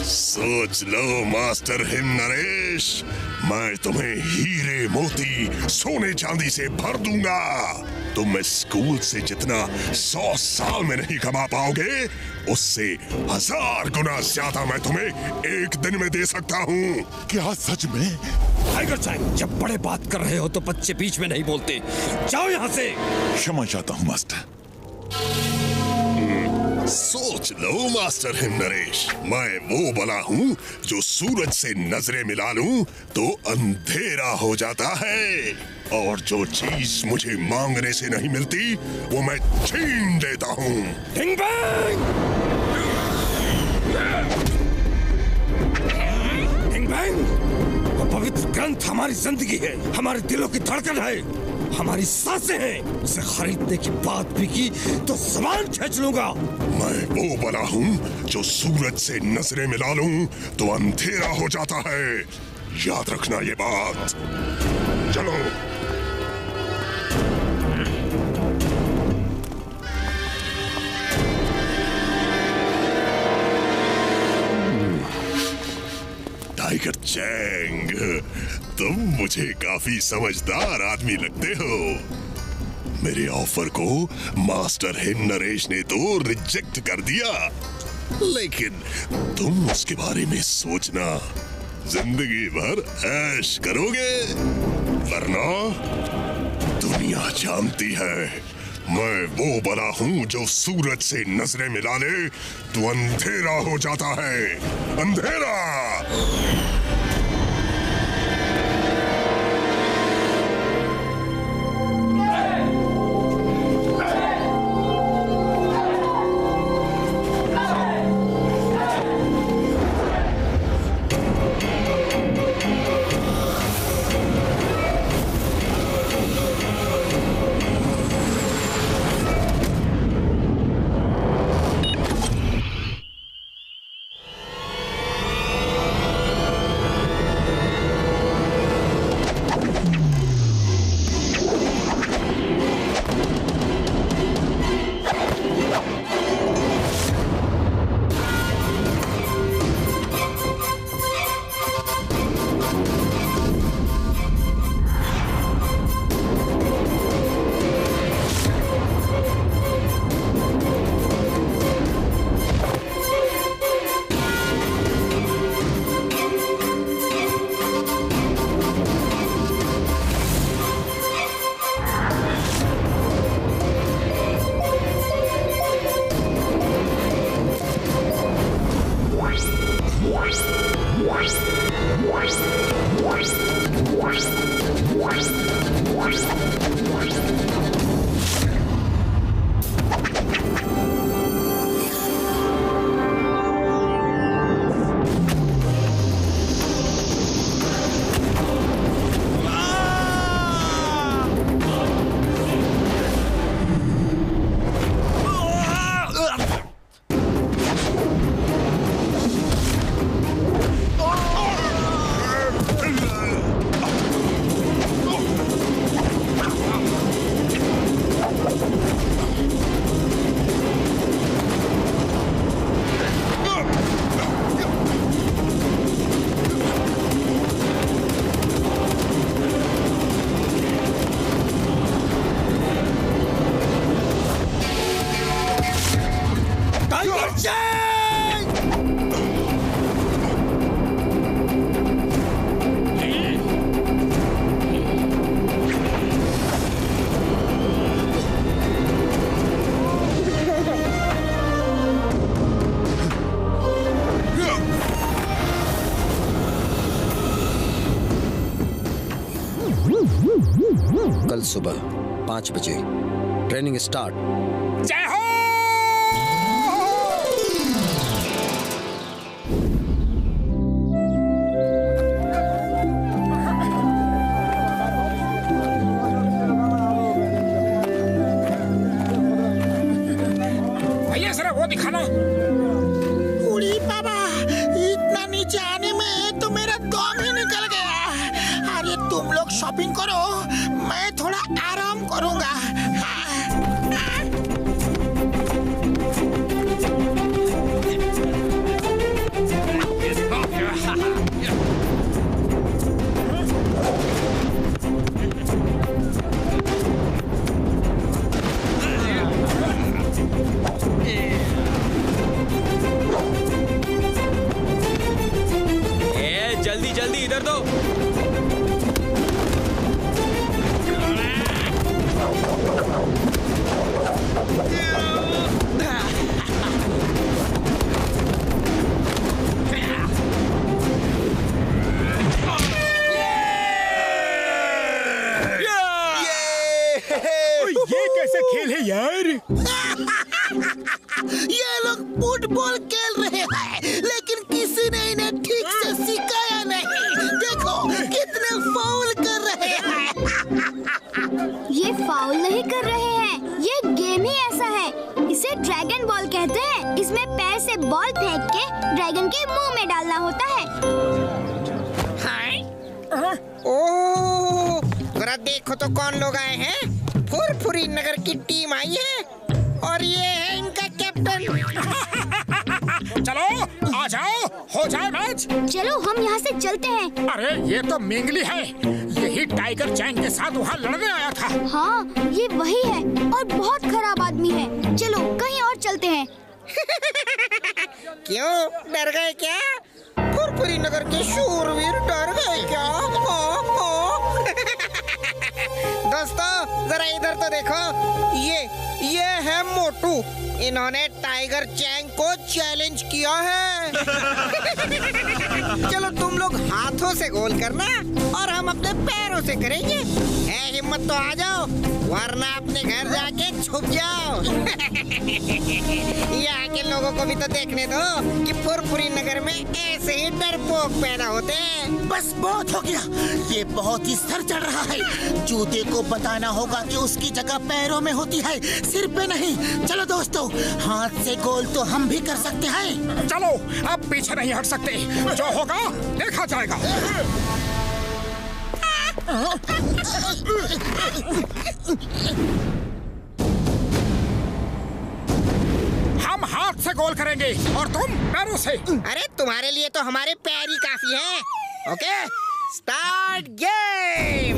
सोच लो मास्टर हिम नरेश, मैं तुम्हें हीरे मोती सोने चांदी से भर दूंगा। तुम इस स्कूल से जितना 100 साल में नहीं कमा पाओगे, उससे 1000 गुना ज्यादा मैं तुम्हें एक दिन में दे सकता हूँ। क्या सच में? टाइगर चैंग, जब बड़े बात कर रहे हो तो बच्चे बीच में नहीं बोलते। जाओ यहाँ से। क्षमा चाहता हूँ मास्टर। सोच लो मास्टर हिम नरेश, मैं वो बला हूँ जो सूरज से नजरें मिला लूं तो अंधेरा हो जाता है, और जो चीज मुझे मांगने से नहीं मिलती वो मैं छीन देता हूँ। टिंग बैंग! टिंग बैंग! वो पवित्र ग्रंथ हमारी जिंदगी है, हमारे दिलों की धड़कन है, हमारी सांसें हैं। उसे खरीदने की बात भी की तो सामान खींच लूंगा। मैं वो बला हूँ जो सूरज से नजरें मिला लूं तो अंधेरा हो जाता है। याद रखना ये बात। चलो। टाइगर चैंग, तुम मुझे काफी समझदार आदमी लगते हो। मेरे ऑफर को मास्टर हिम नरेश ने तो रिजेक्ट कर दिया, लेकिन तुम उसके बारे में सोचना, जिंदगी भर ऐश करोगे, वरना दुनिया जानती है मैं वो बला हूँ जो सूरज से नजरें मिला ले तो अंधेरा हो जाता है। अंधेरा। कल सुबह 5 बजे ट्रेनिंग स्टार्ट। जय हो। भैया जरा वो दिखाना। उड़ी बाबा, इतना नीचे आने में तो मेरा दम ही निकल गया। अरे तुम लोग शॉपिंग करो, मैं थोड़ा आराम करूंगा। जल्दी जल्दी इधर दो। ये कैसा खेल है यार? ये लोग फुटबॉल खेल रहे हैं, लेकिन किसी ने इन्हें ठीक से सिखाया नहीं। देखो कितने फाउल कर रहे हैं। ये फाउल नहीं कर रहे हैं, ये गेम ही ऐसा है। इसे ड्रैगन बॉल कहते हैं। इसमें पैर से बॉल फेंक के ड्रैगन के मुंह में डालना होता है। ओह, जरा देखो तो कौन लोग आए हैं। फुरफुरी नगर की टीम आई है और ये है इनका कैप्टन। चलो आ जाओ, हो जाए मैच। चलो हम यहाँ से चलते हैं। अरे ये तो मेंगली है, यही टाइगर चैंग के साथ वहाँ लड़ने आया था। हाँ ये वही है और बहुत खराब आदमी है। चलो कहीं और चलते हैं। क्यों डर गए क्या? फुरफुरी नगर के शूरवीर डर गए क्या? दोस्तों जरा इधर तो देखो, ये है मोटू। इन्होंने टाइगर चैंग को चैलेंज किया है। चलो तुम लोग हाथों से गोल करना और हम अपने पैरों से करेंगे। है हिम्मत तो आ जाओ, वरना अपने घर जाके छुप जाओ। यहाँ के लोगों को भी तो देखने दो कि फुरफुरी नगर में ऐसे ही डरपोक पैदा होते हैं। बस बहुत हो गया, ये बहुत ही सर चढ़ रहा है। जूते को बताना होगा कि उसकी जगह पैरों में होती है, सिर पे नहीं। चलो दोस्तों, हाथ से गोल तो हम भी कर सकते हैं। चलो अब पीछे नहीं हट सकते, जो होगा देखा जाएगा। हम हाथ से गोल करेंगे और तुम पैरों से। अरे तुम्हारे लिए तो हमारे पैर ही काफी हैं। Okay, start game.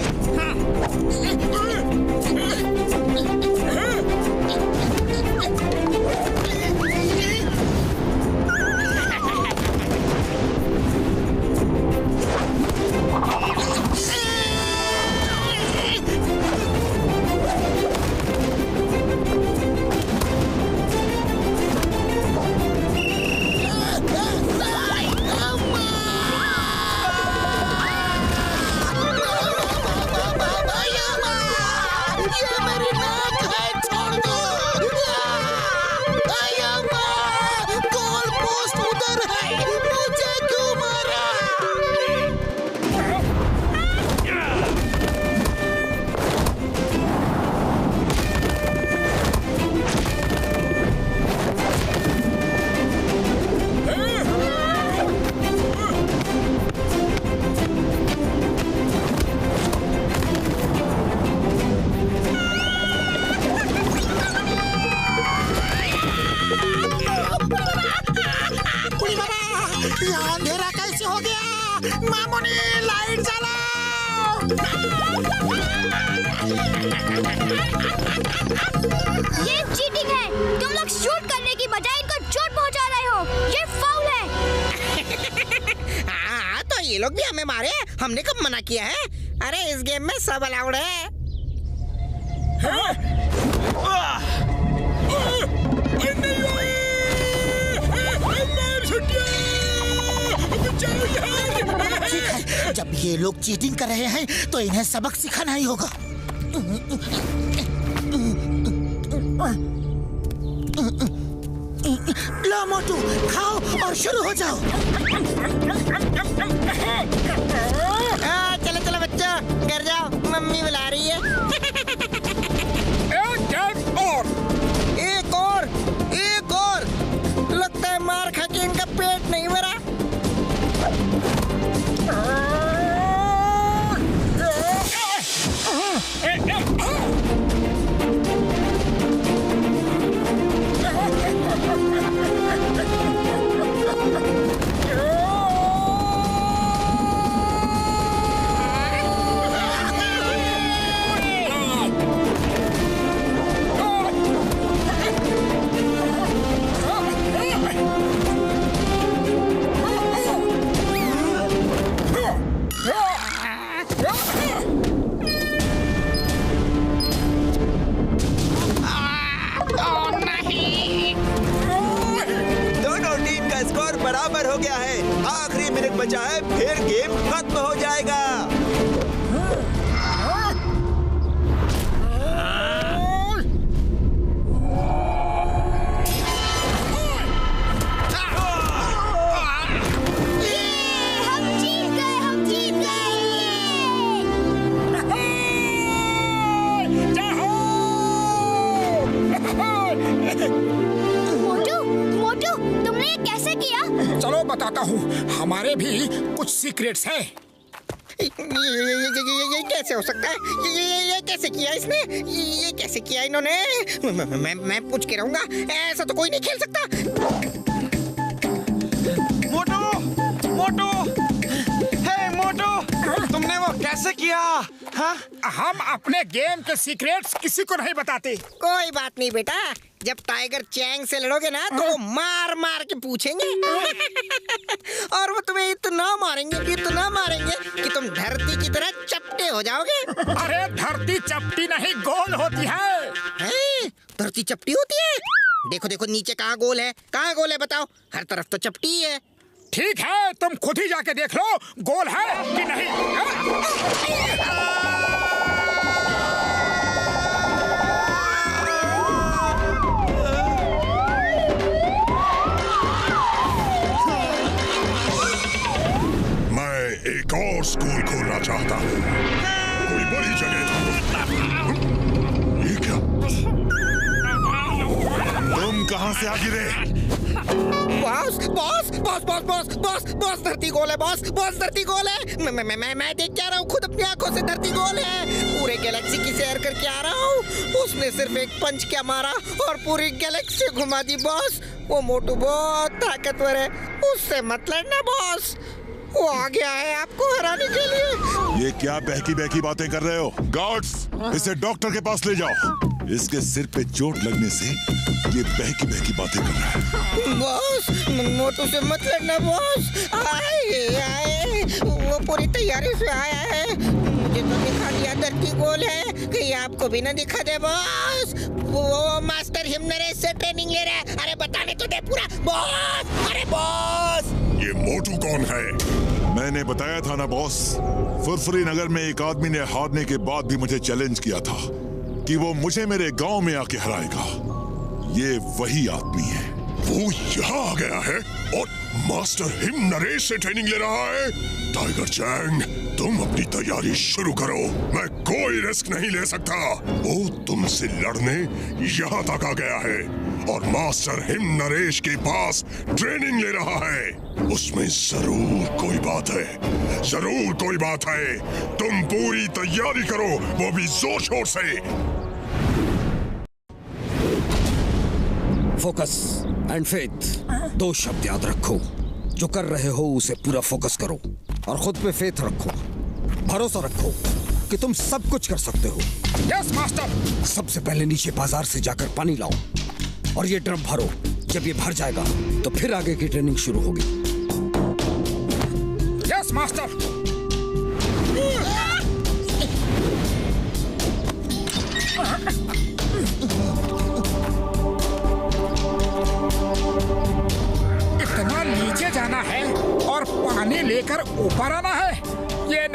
अंधेरा कैसे हो गया? मामूनी लाइट जलाओ। ये चीटिंग है। तुम लोग शूट करने की बजाय इनको चोट पहुंचा रहे हो। ये फाउल है। हाँ तो ये लोग भी हमें मारे, हमने कब मना किया है? अरे इस गेम में सब अलाउड है। जब ये लोग चीटिंग कर रहे हैं तो इन्हें सबक सिखाना ही होगा। लो मोटू, खाओ और शुरू हो जाओ। चलो चलो बच्चों, घर जाओ, मम्मी बुला रही है। एक और। लगता है मार खा के इनका पेट नहीं भरा। बराबर हो गया है। आखिरी मिनट बचा है, फिर गेम खत्म हो जाएगा। चलो बताता हूँ, हमारे भी कुछ सीक्रेट्स हैं। ये कैसे हो सकता है? ये कैसे किया इसने? ये कैसे किया इन्होंने? मैं पूछ के रहूंगा, ऐसा तो कोई नहीं खेल सकता। मोटू, हे मोटू, तुमने वो कैसे किया? हाँ? हम अपने गेम के सीक्रेट्स किसी को नहीं बताते। कोई बात नहीं बेटा, जब टाइगर चैंग से लड़ोगे ना तो वो मार मार के पूछेंगे। और वो तुम्हें इतना मारेंगे कि तुम धरती की तरह चपटे हो जाओगे। अरे धरती चपटी नहीं, गोल होती है। धरती चपटी होती है? देखो देखो नीचे कहाँ गोल है, कहाँ गोल है बताओ? हर तरफ तो चपटी है। ठीक है, तुम खुद ही जाके देख लो गोल है कि नहीं। एक और स्कूल खोलना चाहता हूँ, कोई बड़ी जगह। ये क्या? तुम कहाँ से आ गिरे? Boss boss boss boss boss boss boss धरती गोल है। बॉस धरती गोल है। मैं देख के आ रहा हूँ, खुद अपनी आंखों से धरती गोल है। पूरे गैलेक्सी की सैर करके आ रहा हूँ। उसने सिर्फ एक पंच क्या मारा और पूरी गैलेक्सी घुमा दी। बॉस वो मोटू बहुत ताकतवर है, उससे मत लड़ना बॉस। वो आ गया है आपको हराने के लिए। ये क्या बहकी बातें कर रहे हो? गार्ड्स, इसे डॉक्टर के पास ले जाओ। इसके सिर पे चोट लगने से ये बहकी बातें कर रहा है। बॉस मोटू से मत लड़ना बॉस। आए वो पूरी तैयारी से आया है। मुझे तो दिखा दिया धरती गोल है, कहीं आपको भी ना दिखा दे बॉस। वो मास्टर हिमनरेश से ट्रेनिंग ले रहा है। अरे बताने तो दे पूरा बॉस। अरे बॉस, ये मोटू कौन है? मैंने बताया था ना बॉस, फुरफुरी नगर में एक आदमी ने हारने के बाद भी मुझे चैलेंज किया था कि वो मुझे मेरे गांव में आके हराएगा। ये वही आदमी है। वो यहाँ आ गया है और मास्टर हिमनरेश से ट्रेनिंग ले रहा है। टाइगर चैंग, तुम अपनी तैयारी शुरू करो। मैं कोई रिस्क नहीं ले सकता। वो तुमसे लड़ने यहाँ तक आ गया है और मास्टर हिमनरेश के पास ट्रेनिंग ले रहा है। उसमें जरूर कोई बात है। तुम पूरी तैयारी करो, वो भी जोर शोर से। फोकस एंड फेथ, दो शब्द याद रखो। जो कर रहे हो उसे पूरा फोकस करो और खुद पे फेथ रखो, भरोसा रखो कि तुम सब कुछ कर सकते हो। Yes master. सबसे पहले नीचे बाजार से जाकर पानी लाओ और ये ड्रम भरो। जब ये भर जाएगा तो फिर आगे की ट्रेनिंग शुरू होगी। Yes master. इतना नीचे जाना है और पानी लेकर ऊपर आना है, ये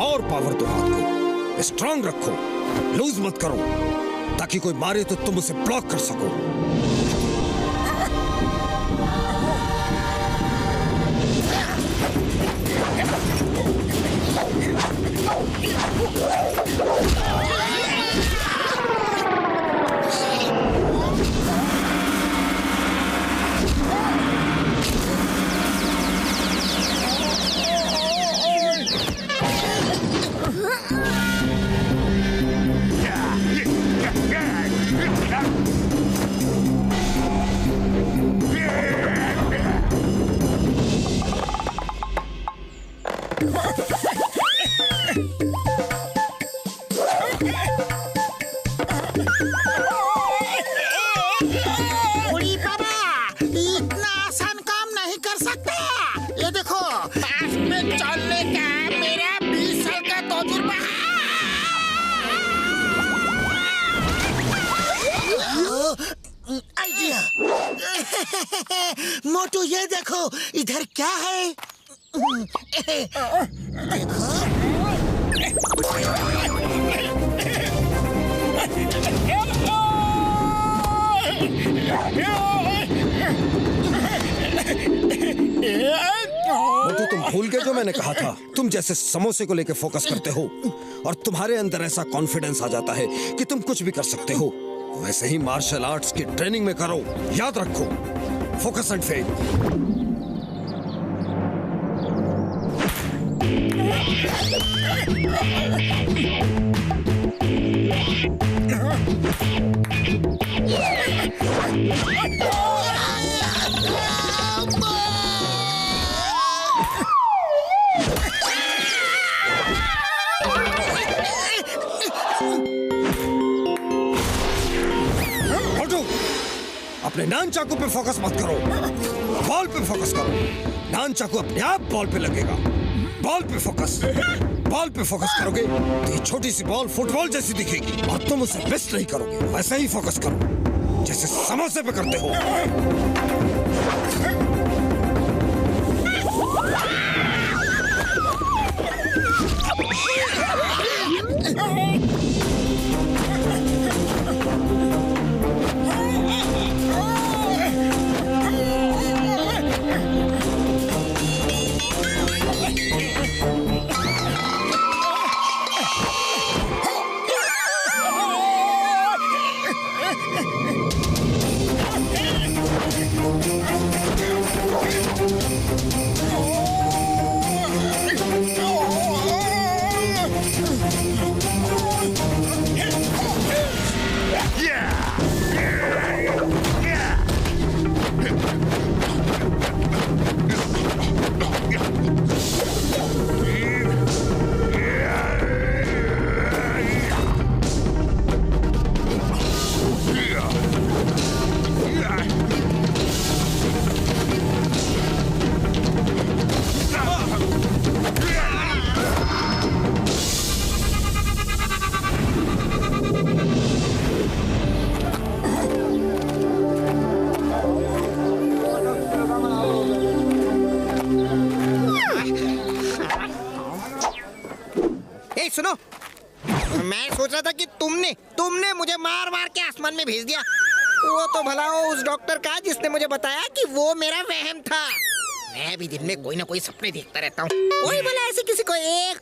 और पावर दो हाथ को, स्ट्रांग रखो, लूज मत करो, ताकि कोई मारे तो तुम उसे ब्लॉक कर सको। उड़ी बाबा, इतना आसान काम नहीं कर सकता। ये देखो, पास में चलने का मेरा 20 साल का तजुर्बा है। आइडिया। मोटू, ये देखो, इधर क्या है? देखो। मोटू, तुम भूल गए जो मैंने कहा था? तुम जैसे समोसे को लेके फोकस करते हो और तुम्हारे अंदर ऐसा कॉन्फिडेंस आ जाता है कि तुम कुछ भी कर सकते हो, वैसे ही मार्शल आर्ट्स की ट्रेनिंग में करो। याद रखो, फोकस एंड फेल। अपने नान चाकू पे फोकस मत करो, बॉल पे फोकस करो। नान चाकू अपने आप बॉल पे लगेगा। बॉल पे फोकस। बॉल पे फोकस करोगे तो ये छोटी सी बॉल फुटबॉल जैसी दिखेगी और तुम उसे मिस नहीं करोगे। वैसे ही फोकस करो जैसे समोसे पे करते हो। सुनो, मैं सोच रहा था कि तुमने मुझे मार मार के आसमान में भेज दिया। वो तो भला हो उस डॉक्टर का जिसने मुझे बताया कि वो मेरा वहम था। मैं भी दिन में कोई ना कोई सपने देखता रहता हूँ। कोई भला ऐसे किसी को एक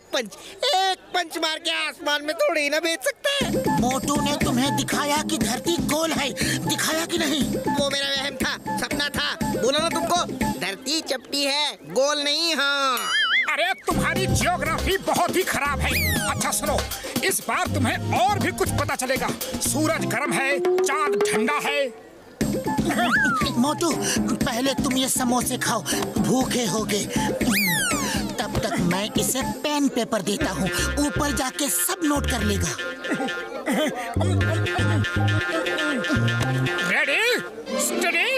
पंच मार के आसमान में थोड़ी ना भेज सकता है। मोटू ने तुम्हें दिखाया कि धरती गोल है, दिखाया कि नहीं? वो मेरा वहम था, सपना था। बोला ना तुमको, धरती चपटी है, गोल नहीं। हाँ, अरे तुम्हारी जियोग्राफी बहुत ही खराब है। अच्छा सुनो, इस बार तुम्हें और भी कुछ पता चलेगा। सूरज गर्म है, चांद ठंडा है। मोटू, पहले तुम ये समोसे खाओ, भूखे होगे। तब तक मैं इसे पेन पेपर देता हूँ, ऊपर जाके सब नोट कर लेगा। रेडी, स्टडी,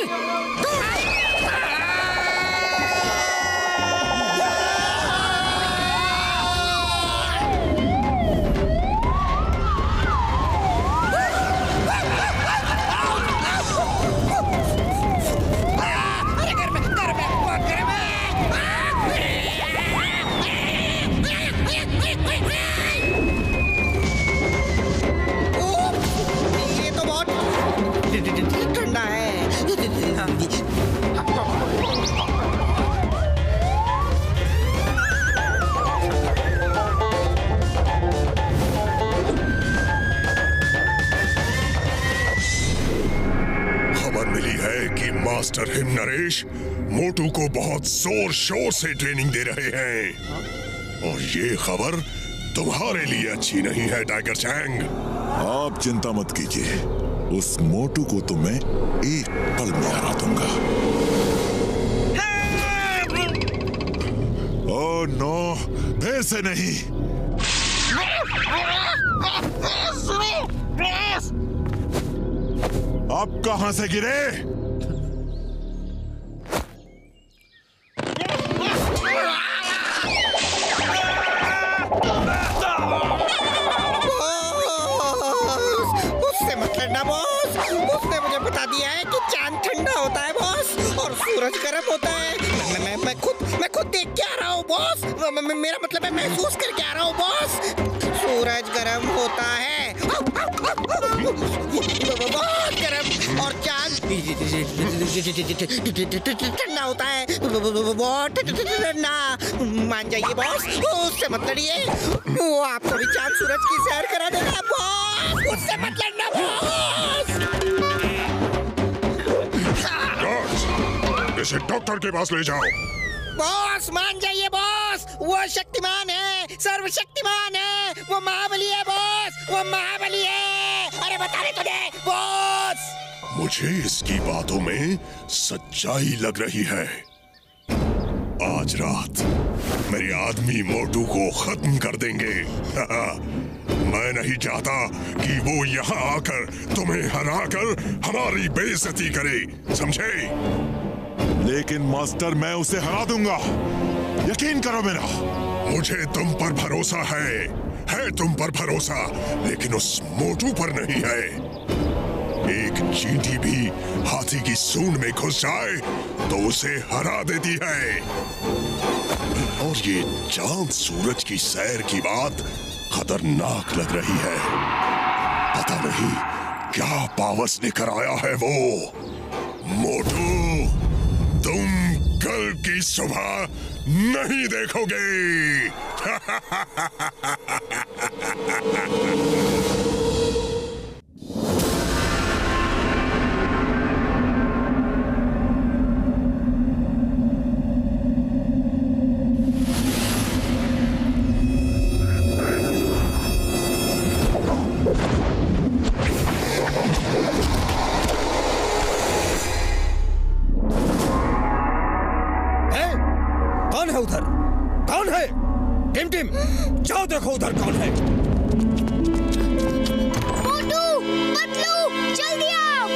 खबर मिली है कि मास्टर हिम नरेश मोटू को बहुत जोर शोर से ट्रेनिंग दे रहे हैं और ये खबर तुम्हारे लिए अच्छी नहीं है टाइगर चैंग। आप चिंता मत कीजिए, उस मोटू को तो मैं एक पल में हरा दूंगा। ओह नो, फिर से नहीं। आप कहां से गिरे? उससे मत लड़ना बॉस। उसने मुझे बता दिया है कि चांद ठंडा होता है बॉस और सूरज गर्म होता है। मैं खुद देख के आ रहा हूँ बॉस। मेरा मतलब है महसूस करके आ रहा हूँ बॉस। सूरज गर्म होता है, बहुत गर्म, और चांद ठंडा होता है, बहुत ठंडा। मान जाइए बॉस, उससे मत लड़िए। वो आपको भी चांद सूरज की सैर करा देगा बॉस। उससे मत लड़ना बॉस। इसे डॉक्टर के पास ले जाओ। बॉस मान जाइए बॉस, वो शक्तिमान है, सर्वशक्तिमान है, वो महाबली है बॉस, वो महाबली है। अरे बता रहे तुझे बॉस। मुझे इसकी बातों में सच्चाई लग रही है। आज रात मेरे आदमी मोटू को खत्म कर देंगे। मैं नहीं चाहता कि वो यहाँ आकर तुम्हें हराकर हमारी बेइज्जती करे, समझे? लेकिन मास्टर, मैं उसे हरा दूंगा, यकीन करो मेरा। मुझे तुम पर भरोसा है तुम पर भरोसा, लेकिन उस मोटू पर नहीं है। एक चींटी भी हाथी की सूंड में घुस जाए तो उसे हरा देती है। और ये चांद सूरज की सैर की बात खतरनाक लग रही है। पता नहीं क्या पावर्स लेकर आया है वो। मोटू, तुम कल की सुबह नहीं देखोगे। कौन है उधर? कौन है? टिम टिम, जाओ देखो उधर कौन है। मोटू, पतलू, जल्दी आओ।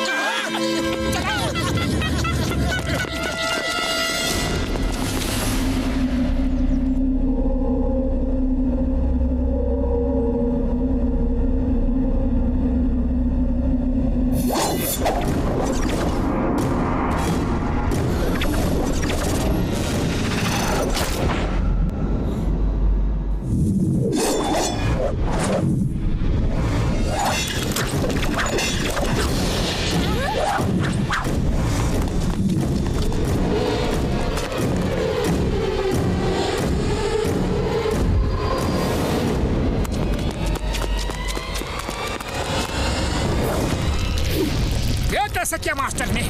कैसे किया मास्टर ने?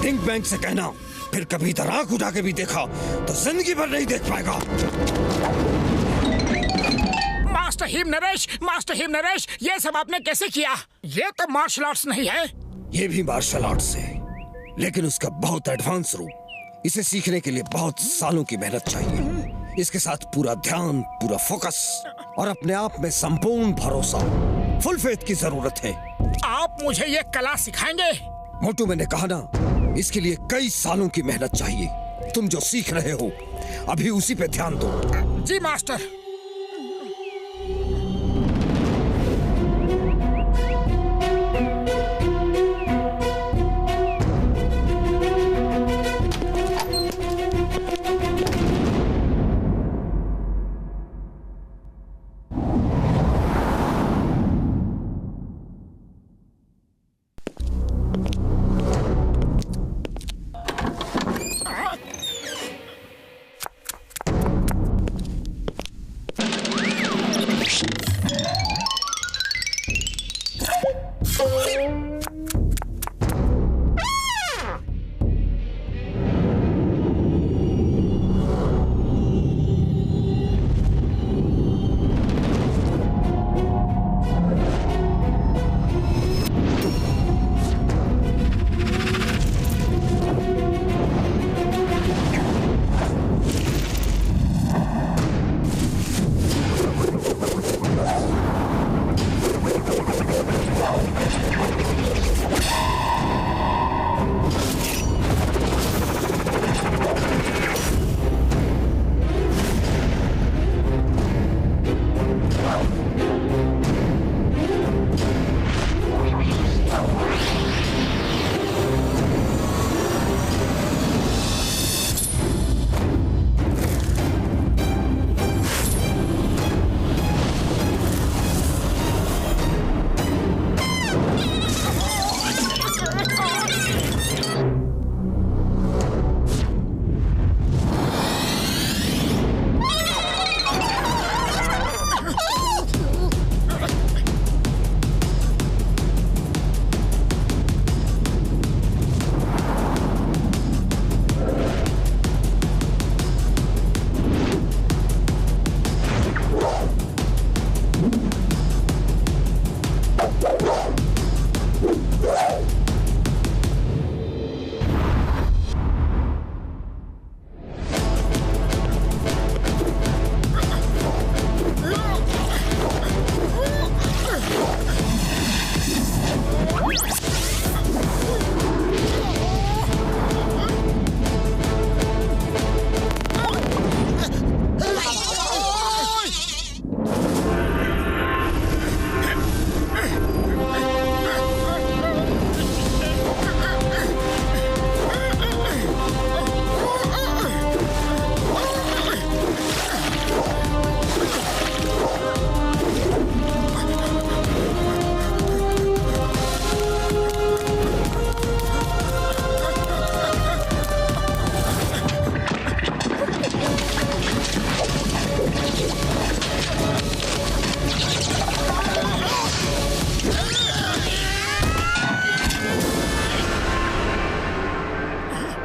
थिंक बैंक से कहना, फिर कभी इधर आंख उठा के भी देखा तो जिंदगी भर नहीं देख पाएगा। मास्टर हिम नरेश, ये सब आपने कैसे किया? ये तो मार्शल आर्ट्स नहीं है। ये भी मार्शल आर्ट्स है, लेकिन उसका बहुत एडवांस रूप। इसे सीखने के लिए बहुत सालों की मेहनत चाहिए। इसके साथ पूरा ध्यान, पूरा फोकस और अपने आप में संपूर्ण भरोसा, फुल फेथ की जरूरत है। आप मुझे ये कला सिखाएंगे? मोटू, मैंने कहा ना, इसके लिए कई सालों की मेहनत चाहिए। तुम जो सीख रहे हो अभी उसी पे ध्यान दो। जी मास्टर।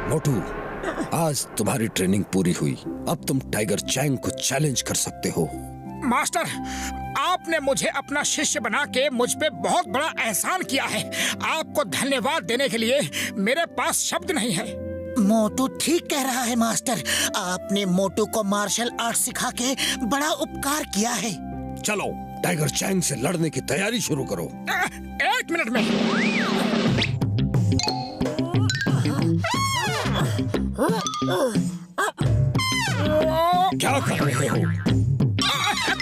मोटू, आज तुम्हारी ट्रेनिंग पूरी हुई। अब तुम टाइगर चैंग को चैलेंज कर सकते हो। मास्टर, आपने मुझे अपना शिष्य बना के मुझ पे बहुत बड़ा एहसान किया है। आपको धन्यवाद देने के लिए मेरे पास शब्द नहीं है। मोटू ठीक कह रहा है मास्टर। आपने मोटू को मार्शल आर्ट सिखा के बड़ा उपकार किया है। चलो टाइगर चैंग से लड़ने की तैयारी शुरू करो। 1 मिनट में। क्या कर रहे हो?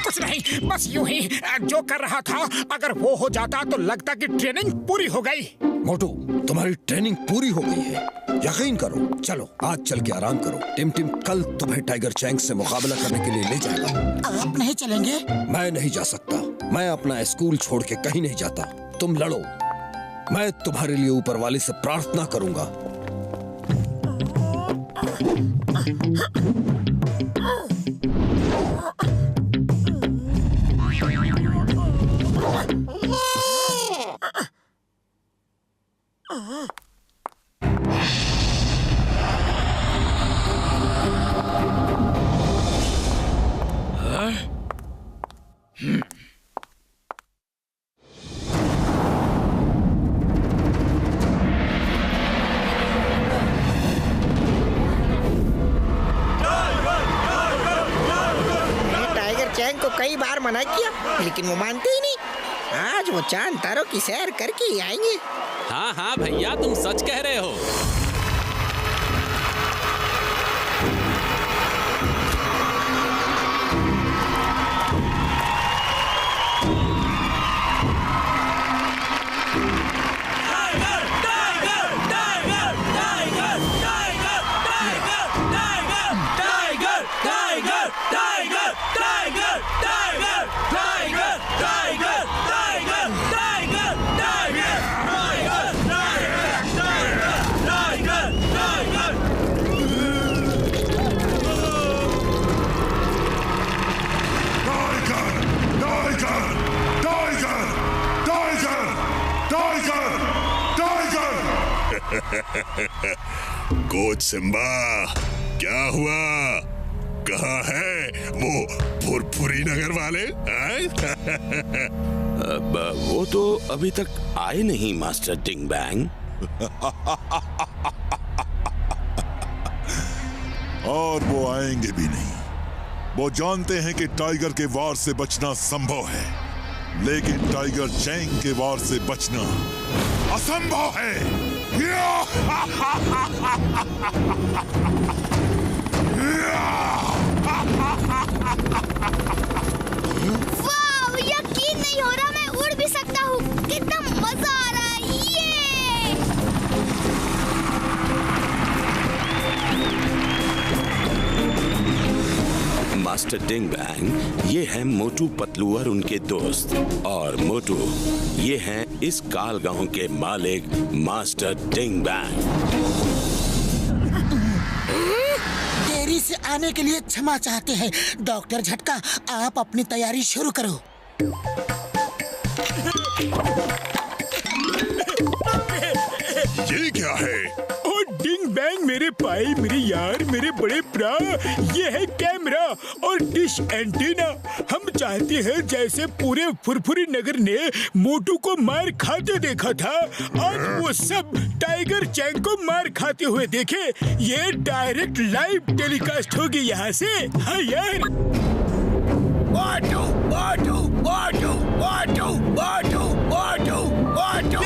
कुछ नहीं, बस यूं ही जो कर रहा था। अगर वो हो जाता तो लगता कि ट्रेनिंग पूरी हो गई। मोटू, तुम्हारी ट्रेनिंग पूरी हो गई है, यकीन करो। चलो आज चल के आराम करो। टिम टिम कल तुम्हें टाइगर चैंग से मुकाबला करने के लिए ले जाएगा। आप नहीं चलेंगे? मैं नहीं जा सकता। मैं अपना स्कूल छोड़ के कहीं नहीं जाता। तुम लड़ो, मैं तुम्हारे लिए ऊपर वाले से प्रार्थना करूंगा। कई बार मना किया लेकिन वो मानते ही नहीं। आज वो चांद तारों की सैर करके ही आएंगे। हाँ हाँ भैया, तुम सच कह रहे हो। कोच सिम्बा, क्या हुआ? कहाँ है वो फुरफुरी नगर वाले? अब वो तो अभी तक आए नहीं मास्टर डिंग बैंग। और वो आएंगे भी नहीं। वो जानते हैं कि टाइगर के वार से बचना संभव है, लेकिन टाइगर चैंग के वार से बचना असंभव है। वाव, यकीन नहीं हो रहा मैं उड़ भी सकता हूँ। कितना मजा आ रहा है ये। मास्टर डिंग बैंग, ये है मोटू पतलू और उनके दोस्त। और मोटू, ये हैं इस काल गांव के मालिक मास्टर डिंग बैंग। देरी से आने के लिए क्षमा चाहते हैं। डॉक्टर झटका, आप अपनी तैयारी शुरू करो। ये क्या है? डिंग बैंग मेरे भाई, मेरे यार, मेरे बड़े भरा, ये है कैमरा और डिश एंटीना। हम चाहते हैं जैसे पूरे फुरफुरी नगर ने मोटू को मार खाते देखा था, आज वो सब टाइगर चैंग को मार खाते हुए देखे। ये डायरेक्ट लाइव टेलीकास्ट होगी यहाँ से। हाँ यार। मोटू, मोटू, मोटू, मोटू, मोटू, मोटू, मोटू।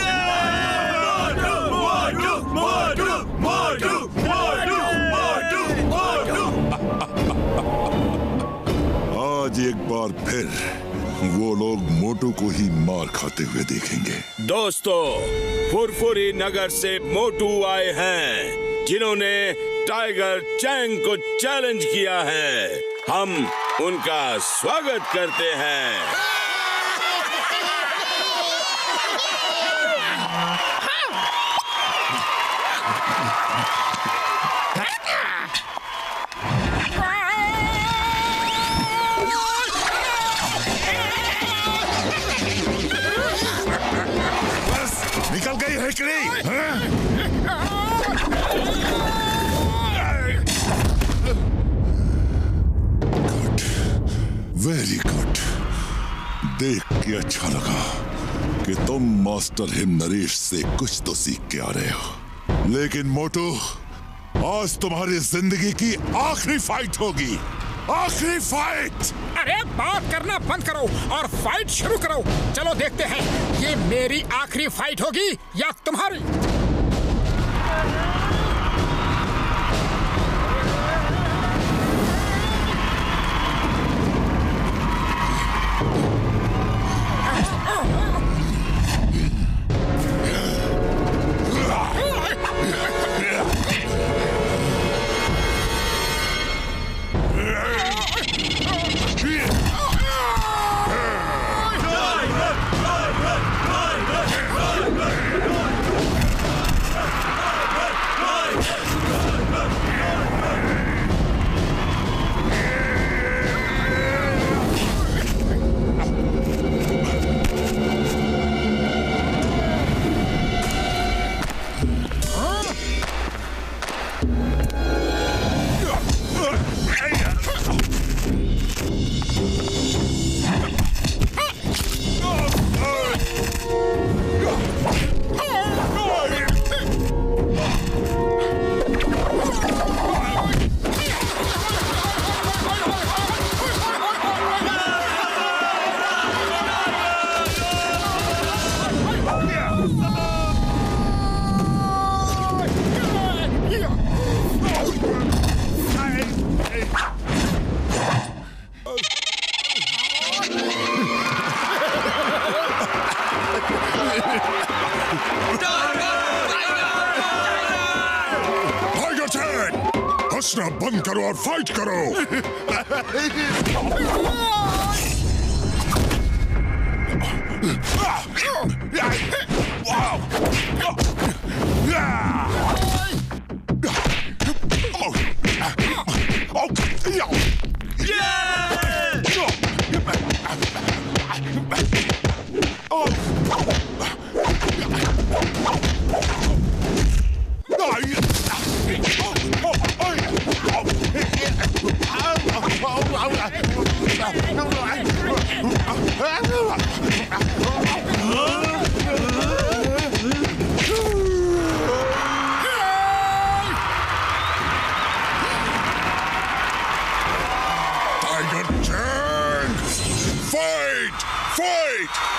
आज एक बार फिर वो लोग मोटू को ही मार खाते हुए देखेंगे। दोस्तों, फुरफुरी नगर से मोटू आए हैं, जिन्होंने टाइगर चैंग को चैलेंज किया है। हम उनका स्वागत करते हैं। निकल गई है कि नहीं? देख के अच्छा लगा कि तुम मास्टर हिम नरेश से कुछ तो सीख के आ रहे हो। लेकिन मोटू, आज तुम्हारी जिंदगी की आखिरी फाइट होगी, आखिरी फाइट। अरे बात करना बंद करो और फाइट शुरू करो। चलो देखते हैं ये मेरी आखिरी फाइट होगी या तुम्हारी। हंसना बंद करो और फाइट करो।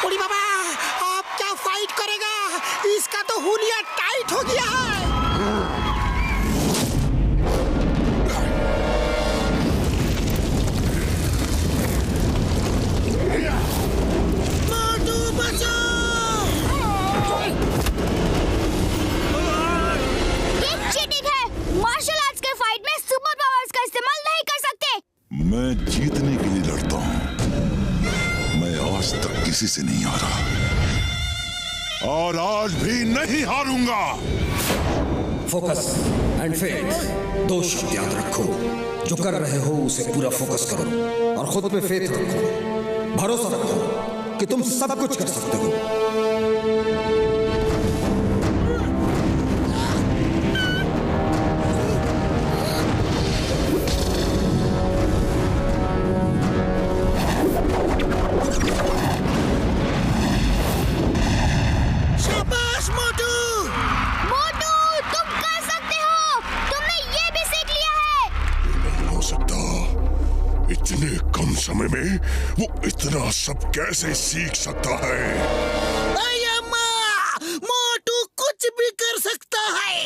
उड़ी बाबा, आप क्या फाइट करेगा? इसका तो हुलिया टाइट हो गया है। मोटू बचाओ! ये चीटिंग है। मार्शल आर्ट्स के फाइट में सुपर पावर्स का इस्तेमाल नहीं कर सकते। मैं जीतने के लिए लड़ता हूँ, आज तक किसी से नहीं हारा और आज भी नहीं हारूंगा। फोकस एंड फेथ, दो शब्द याद रखो। जो कर रहे हो उसे पूरा फोकस करो और खुद पे फेथ रखो। भरोसा रखो कि तुम सब कुछ कर सकते हो। समय में वो इतना सब कैसे सीख सकता है? अम्मा, मोटू कुछ भी कर सकता है।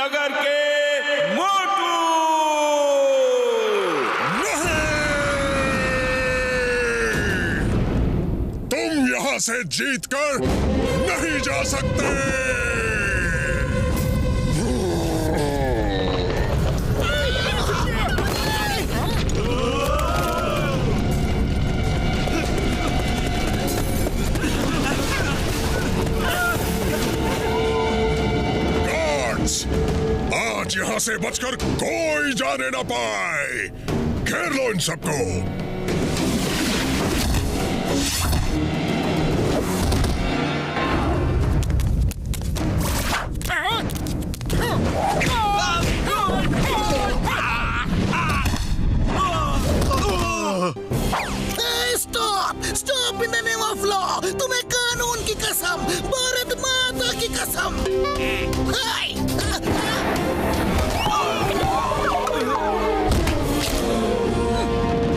नगर के मोटू। तुम यहाँ से जीतकर नहीं जा सकते। आज यहाँ से बचकर कोई जाने न पाए। घेर लो इन सबको। Stop stop in the name of law. तुम्हें कानून की कसम, भारत माता की कसम।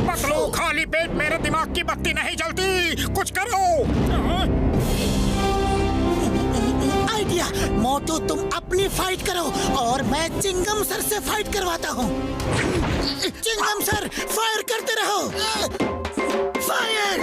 पतलू, खाली पेट मेरे दिमाग की बत्ती नहीं जलती। कुछ करो। आइडिया। मोटू, तुम अपनी फाइट करो और मैं चिंगम सर से फाइट करवाता हूँ। चिंगम सर, फायर करते रहो। फायर।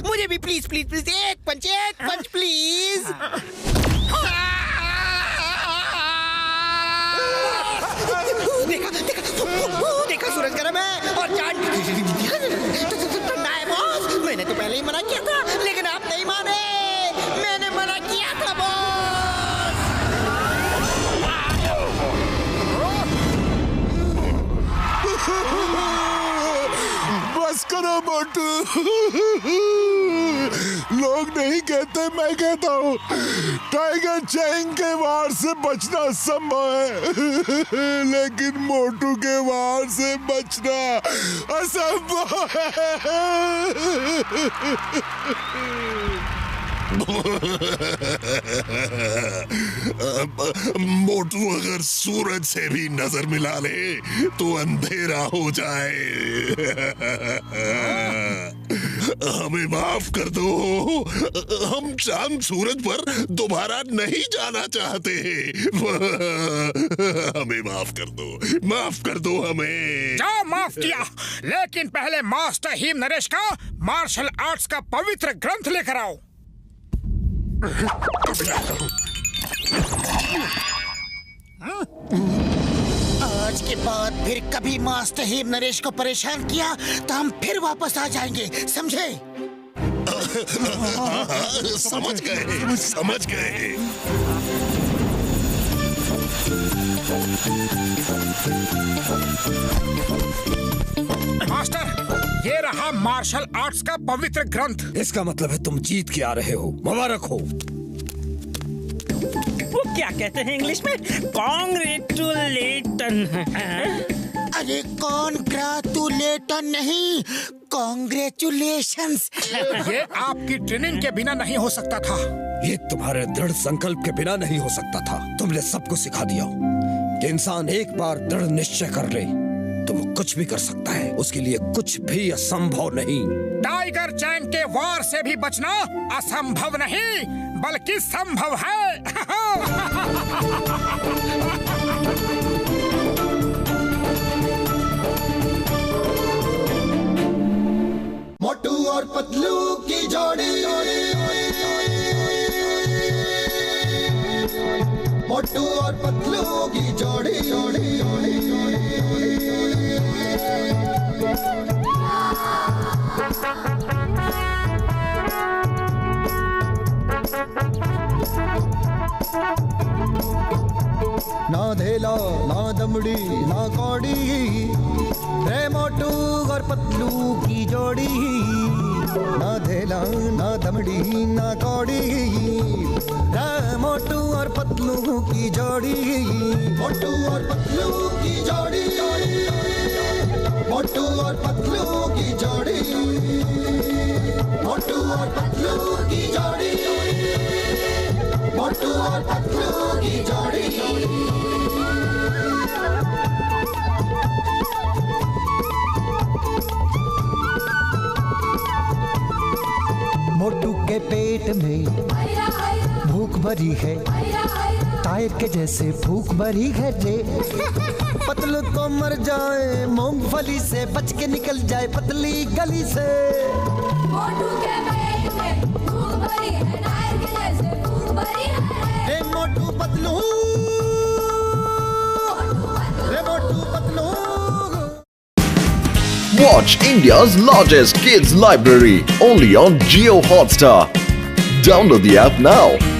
मुझे भी प्लीज प्लीज प्लीज एक पंच प्लीज। देखा देखा देखा, सूरज गर्म है और चांद ठंडा है बॉस। मैंने तो पहले ही मना किया था, लेकिन आप नहीं माने। मैंने मना किया था बॉस। बस करो मोटू। लोग नहीं कहते, मैं कहता हूँ। टाइगर चैंग के वार से बचना संभव है, लेकिन मोटू के वार से बचना असंभव है। मोटू अगर सूरज से भी नजर मिला ले तो अंधेरा हो जाए। हमें माफ कर दो। हम चांद सूरज पर दोबारा नहीं जाना चाहते। हमें माफ कर दो हमें। जाओ, माफ किया, लेकिन पहले मास्टर हिम नरेश का मार्शल आर्ट्स का पवित्र ग्रंथ लेकर आओ। आज के बाद फिर कभी मास्टर हिम नरेश को परेशान किया तो हम फिर वापस आ जाएंगे, समझे? समझ गए। मास्टर, ये रहा मार्शल आर्ट्स का पवित्र ग्रंथ। इसका मतलब है तुम जीत के आ रहे हो। मुबारक हो। वो क्या कहते हैं इंग्लिश में? कॉन्ग्रेचुलेटन। अरे कॉन्ग्रेचुलेटन नहीं, कॉन्ग्रेचुलेशंस। ये आपकी ट्रेनिंग के बिना नहीं हो सकता था। ये तुम्हारे दृढ़ संकल्प के बिना नहीं हो सकता था। तुमने सबको सिखा दिया कि इंसान एक बार दृढ़ निश्चय कर ले तो वो कुछ भी कर सकता है। उसके लिए कुछ भी असंभव नहीं। टाइगर चैंग के वार से भी बचना असंभव नहीं बल्कि संभव है। मोटू और पतलू की जोड़ी, मोटू और पतलू की जोड़ी, जोड़ी, जोड़ी, जोड़ी, जोड़ी। ना धेला ना दमड़ी ना कौड़ी, रे मोटू और पतलू की जोड़ी। ना धेला ना दमड़ी ना कौड़ी, रे मोटू और पतलू की जोड़ी। मोटू और पतलू की जोड़ी, मोटू और पतलू की जोड़ी, मोटू और पतलू की जोड़ी, मोटू और पतलू की जोड़ी। मोटू के पेट में भूख भरी है, टायर के जैसे भूख भरी है रे। पतलू तो मर जाए मूंगफली से, बच के निकल जाए पतली गली से। मोटू के पेट में भूख भरी है, टायर के जैसे भूख भरी है रे। मोटू पतलू, रे Motu Patlu. Watch India's largest kids library only on Jio Hotstar. Download the app now.